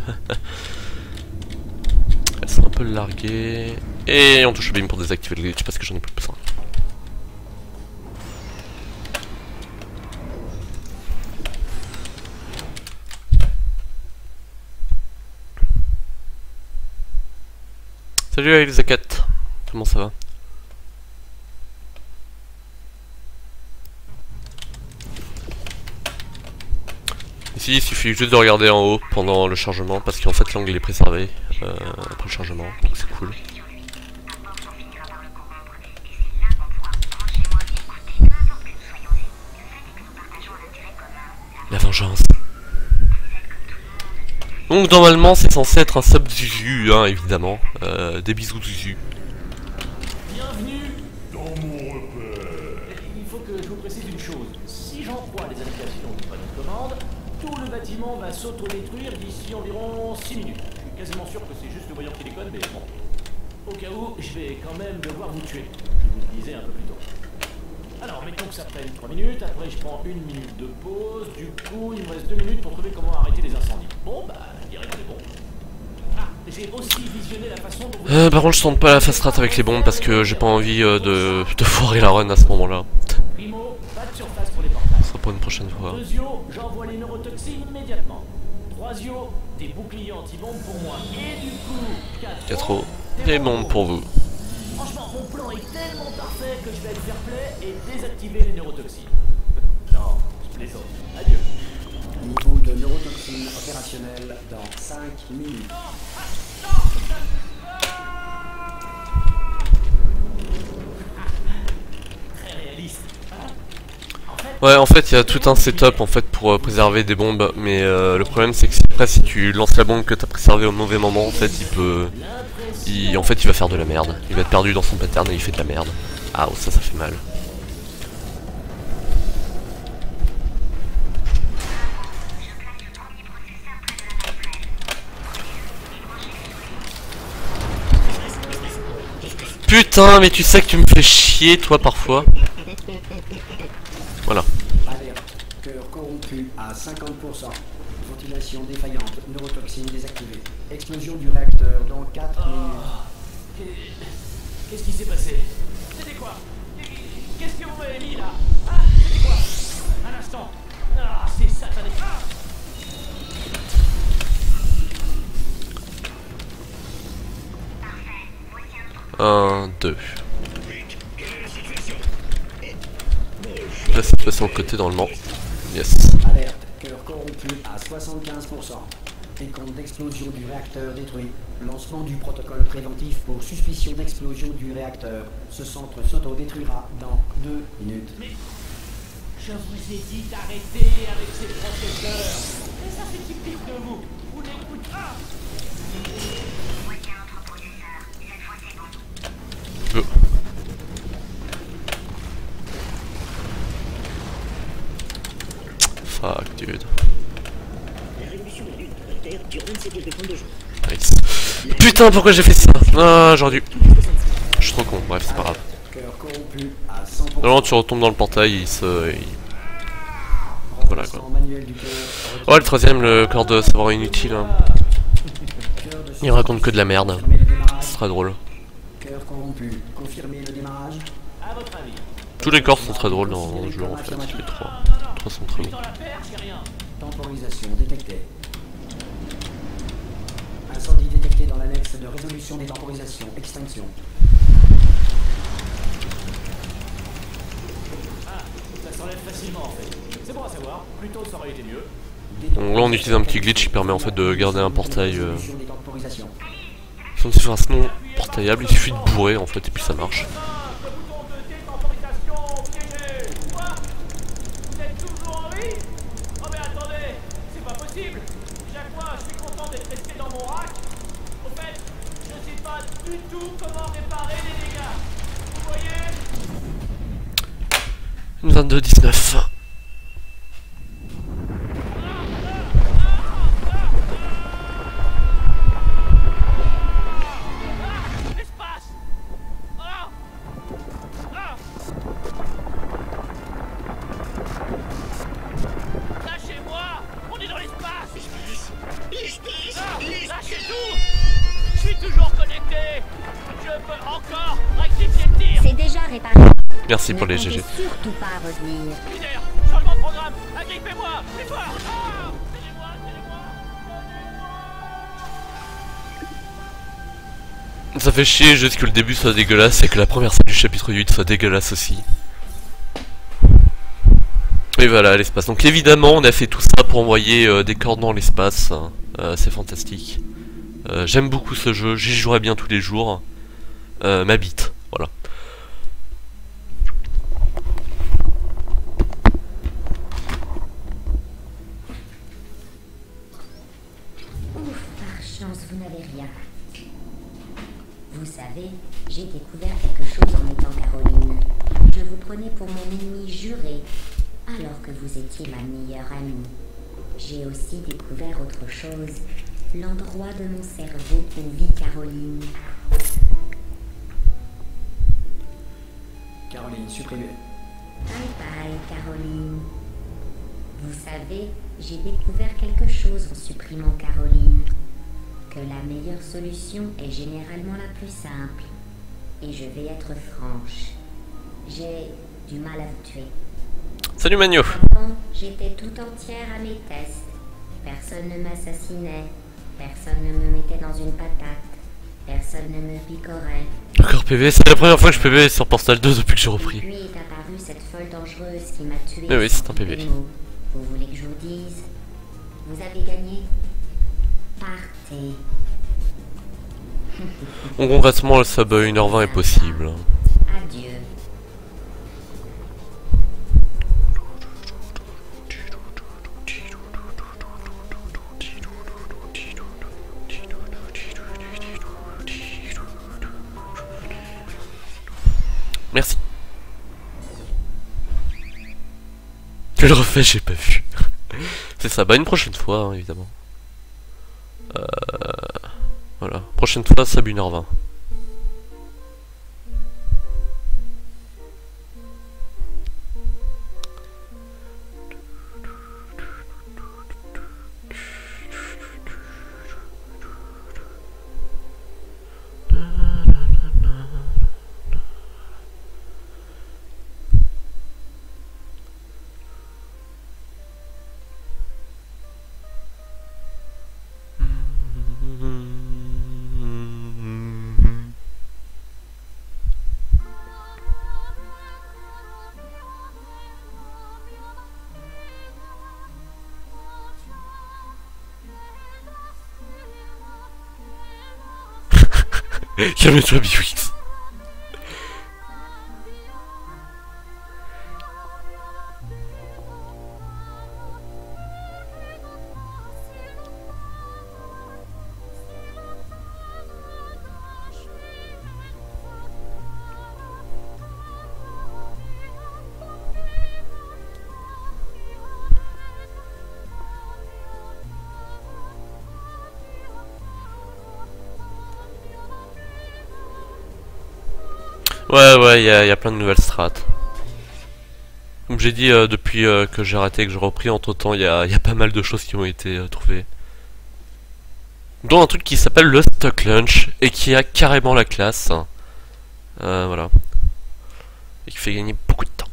elles sont un peu larguées. Et on touche le beam pour désactiver le glitch parce que j'en ai plus besoin. Salut Elisa 4, comment ça va? Ici il suffit juste de regarder en haut pendant le chargement parce qu'en fait l'angle est préservé après le chargement, donc c'est cool. La vengeance. Donc normalement c'est censé être un sub Zuzu, hein, évidemment. Des bisous Zuzu. Bienvenue dans mon repère. Il faut que je vous précise une chose. Si j'en crois les indications du panneau de commande, tout le bâtiment va s'auto-détruire d'ici environ 6 minutes. Je suis quasiment sûr que c'est juste le voyant qui déconne, mais bon. Au cas où, je vais quand même devoir vous tuer. Je vous le disais un peu plus tôt. Alors, mettons que ça prenne 3 minutes, après je prends 1 minute de pause, du coup il me reste 2 minutes pour trouver comment arrêter les incendies. Bon, bah, je dirais que c'est bon. Ah, j'ai aussi visionné la façon dont vous... Par contre je tente pas la fast strat avec les bombes parce que j'ai pas envie de foirer la run à ce moment-là. Primo, pas de surface pour les portails. Ce sera pour une prochaine fois. Deuxio, j'envoie les neurotoxines immédiatement. Troisio, des boucliers anti-bombes pour moi. Et du coup, 4 des bombes pour vous. Franchement, mon plan est tellement parfait que je vais être fair play et désactiver les neurotoxines. Non, je plaisante. Adieu. Niveau de neurotoxine opérationnel dans 5 minutes. Très réaliste. Ouais, en fait il y a tout un setup en fait pour préserver des bombes, mais le problème c'est que après si tu lances la bombe que t'as préservée au mauvais moment, en fait il va faire de la merde. Il va être perdu dans son pattern et il fait de la merde. Ah, ça fait mal. Putain, mais tu sais que tu me fais chier toi parfois. Voilà. Alerte, cœur corrompu à 50%. Ventilation défaillante, neurotoxine désactivée. Explosion du réacteur dans 4 minutes. Qu'est-ce qui s'est passé? C'était quoi? Qu'est-ce que vous m'avez mis là? Ah, c'était quoi? Un instant. Ah, c'est satané. Ah! 1, 2. Là c'est passé sur le côté normalement. Yes. Alerte, cœur corrompu à 75%. Décompte d'explosion du réacteur détruit. Lancement du protocole préventif pour suspicion d'explosion du réacteur. Ce centre s'auto-détruira dans 2 minutes. Mais je vous ai dit d'arrêter avec ces protecteurs. Et ça c'est typique de vous. Vous n'écoutez pas. Voici un autre processeur. Cette fois c'est bon. Go. Fuck, dude. La révolution de la Lune de la Terre dure 27,32 jours. Nice. Putain, pourquoi j'ai fait ça? Ah, j'aurais dû. Je suis trop con, bref, c'est pas grave. Cœur corrompu à 100%. Normalement tu retombes dans le portail et voilà quoi. Remplacement manuel du cœur. Ouais, le troisième, le corps de savoir inutile. Hein. Cœur de Il raconte que de la merde. confirmer le démarrage. Ce sera drôle. Cœur corrompu. Confirmer le démarrage. À votre avis. Tous les corps sont très drôles dans le jeu en fait. Les trois sont très bons. Dans la paire, c'est rien. Temporisation détectée. Incendie détecté dans l'annexe de résolution des temporisations. Extinction. Ça s'enlève facilement en fait. C'est bon à savoir. Plus tôt ça aurait été mieux. Donc là on utilise un petit glitch qui permet en fait de garder un portail Résolution des temporisations. facilement portaillable, il suffit de bourrer en fait et puis ça marche. Le bouton de détemporisation piégé. Quoi? Vous êtes toujours en vie? Oh mais attendez, c'est pas possible. Chaque fois, je suis content d'être resté dans mon rack. Au fait, je sais pas du tout comment réparer les dégâts. Vous voyez? Une 22-19. L'espace! Ah! Ah! Lâchez-moi! On est dans l'espace! Ah! Lâchez tout! Je suis toujours connecté! Je peux encore rectifier le tir! C'est déjà réparé. Merci Ne pour les comptez GG. surtout pas revenir. Leader, changement de programme! Agrippez-moi! Plus fort! Ah! Tenez-moi! Tenez-moi! Ça fait chier juste que le début soit dégueulasse et que la première scène du chapitre 8 soit dégueulasse aussi. Et voilà l'espace. Donc évidemment on a fait tout ça pour envoyer des cordes dans l'espace. C'est fantastique. J'aime beaucoup ce jeu, j'y jouerai bien tous les jours. Ma bite, voilà. Ouf, par chance, vous n'avez rien. Vous savez, j'ai découvert quelque chose en étant Caroline. Je vous prenais pour mon ennemi juré, alors que vous étiez ma meilleure amie. J'ai aussi découvert autre chose, l'endroit de mon cerveau où vit Caroline. Caroline supprimée. Bye bye, Caroline. Vous savez, j'ai découvert quelque chose en supprimant Caroline. Que la meilleure solution est généralement la plus simple. Et je vais être franche. J'ai du mal à vous tuer. Salut Magno. Avant, j'étais tout entière à mes tests. Personne ne m'assassinait. Personne ne me mettait dans une patate. Personne ne me picorait. Encore PV, c'est la première fois que je PV sur Portal 2 depuis que j'ai repris. Puis est apparue cette folle dangereuse qui m'a tué. Mais oui, c'est un sans PV. des mots. Vous voulez que je vous dise? Vous avez gagné. Partez. Donc concrètement le sub 1h20 est possible. Adieu. Merci. Je le refais, j'ai pas vu. C'est ça, bah une prochaine fois, hein, évidemment. Voilà, prochaine fois, sub 1h20. Calme-toi, Biwix. Ouais, il y a plein de nouvelles strats. Comme j'ai dit, depuis que j'ai arrêté et que j'ai repris, entre temps, il y a pas mal de choses qui ont été trouvées. Dont un truc qui s'appelle le Stock Lunch et qui a carrément la classe. Voilà. Et qui fait gagner beaucoup de temps.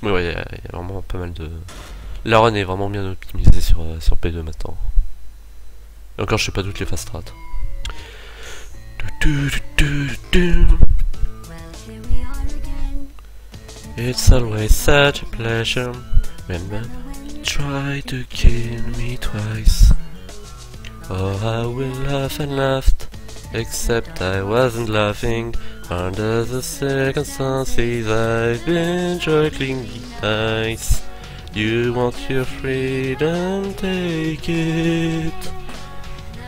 Mais ouais, il y a vraiment pas mal de... La run est vraiment bien optimisée sur P2 maintenant. Et encore, je sais pas toutes les fast strats. It's always such a pleasure. Remember, try to kill me twice. Oh, I will laugh and laughed, except I wasn't laughing. Under the circumstances, I've been juggling the dice. You want your freedom, take it.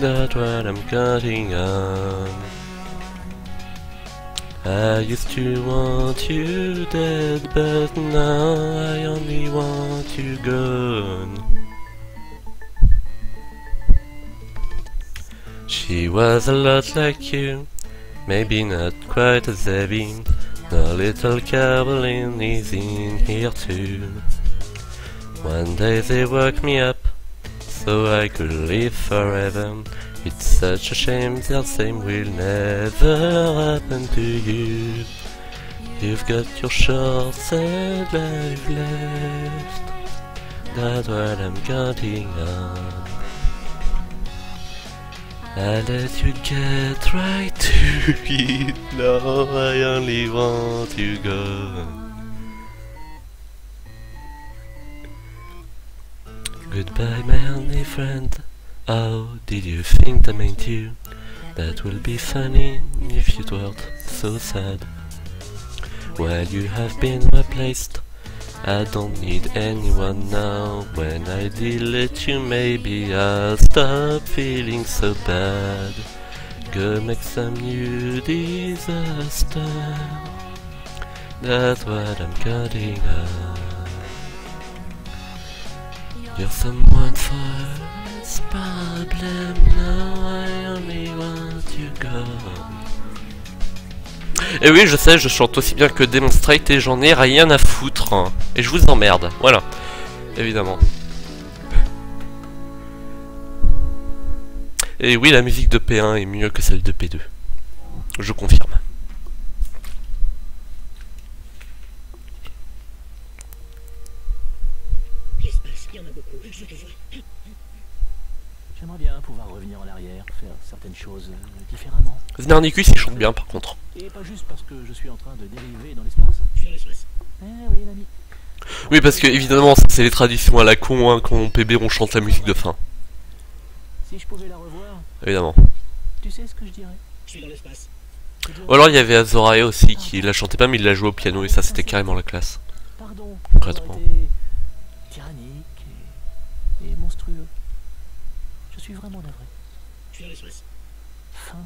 That's what I'm counting on. I used to want you dead, but now I only want you gone. She was a lot like you, maybe not quite as heavy. The little Caroline is in here too. One day they woke me up, so I could live forever. It's such a shame the same will never happen to you. You've got your shorts and life left. That's what I'm counting on. I let you get right to it. No, I only want you gone. Goodbye, my only friend. How did you think I meant you? That will be funny if you weren't so sad. While you have been replaced, I don't need anyone now. When I delete you, maybe I'll stop feeling so bad. Go make some new disaster. That's what I'm counting on. You're someone for this problem. Now I only want you gone. Et oui, je sais, je chante aussi bien que Demonstrate et j'en ai rien à foutre. Hein. Et je vous emmerde, voilà. Évidemment. Et oui, la musique de P1 est mieux que celle de P2. Je confirme. L'espace, il y en a beaucoup, je te vois. J'aimerais bien pouvoir revenir en arrière, faire certaines choses différemment. Znarnicus, il chante bien par contre. Et pas juste parce que je suis en train de dériver dans l'espace. Je suis dans l'espace. Eh oui, l'ami. Oui, parce que évidemment, ça c'est les traditions à la con, hein, quand on PB, on chante la musique de fin. Si je pouvais la revoir, Évidemment. tu sais ce que je dirais? Je suis dans l'espace. Ou alors il y avait Azorae aussi, qui la chantait pas mais il la jouait au piano et ça c'était carrément la classe. Pardon, Concrètement. d'avoir été tyrannique et monstrueux. Je suis vraiment navré. Je suis dans l'espace. Fin.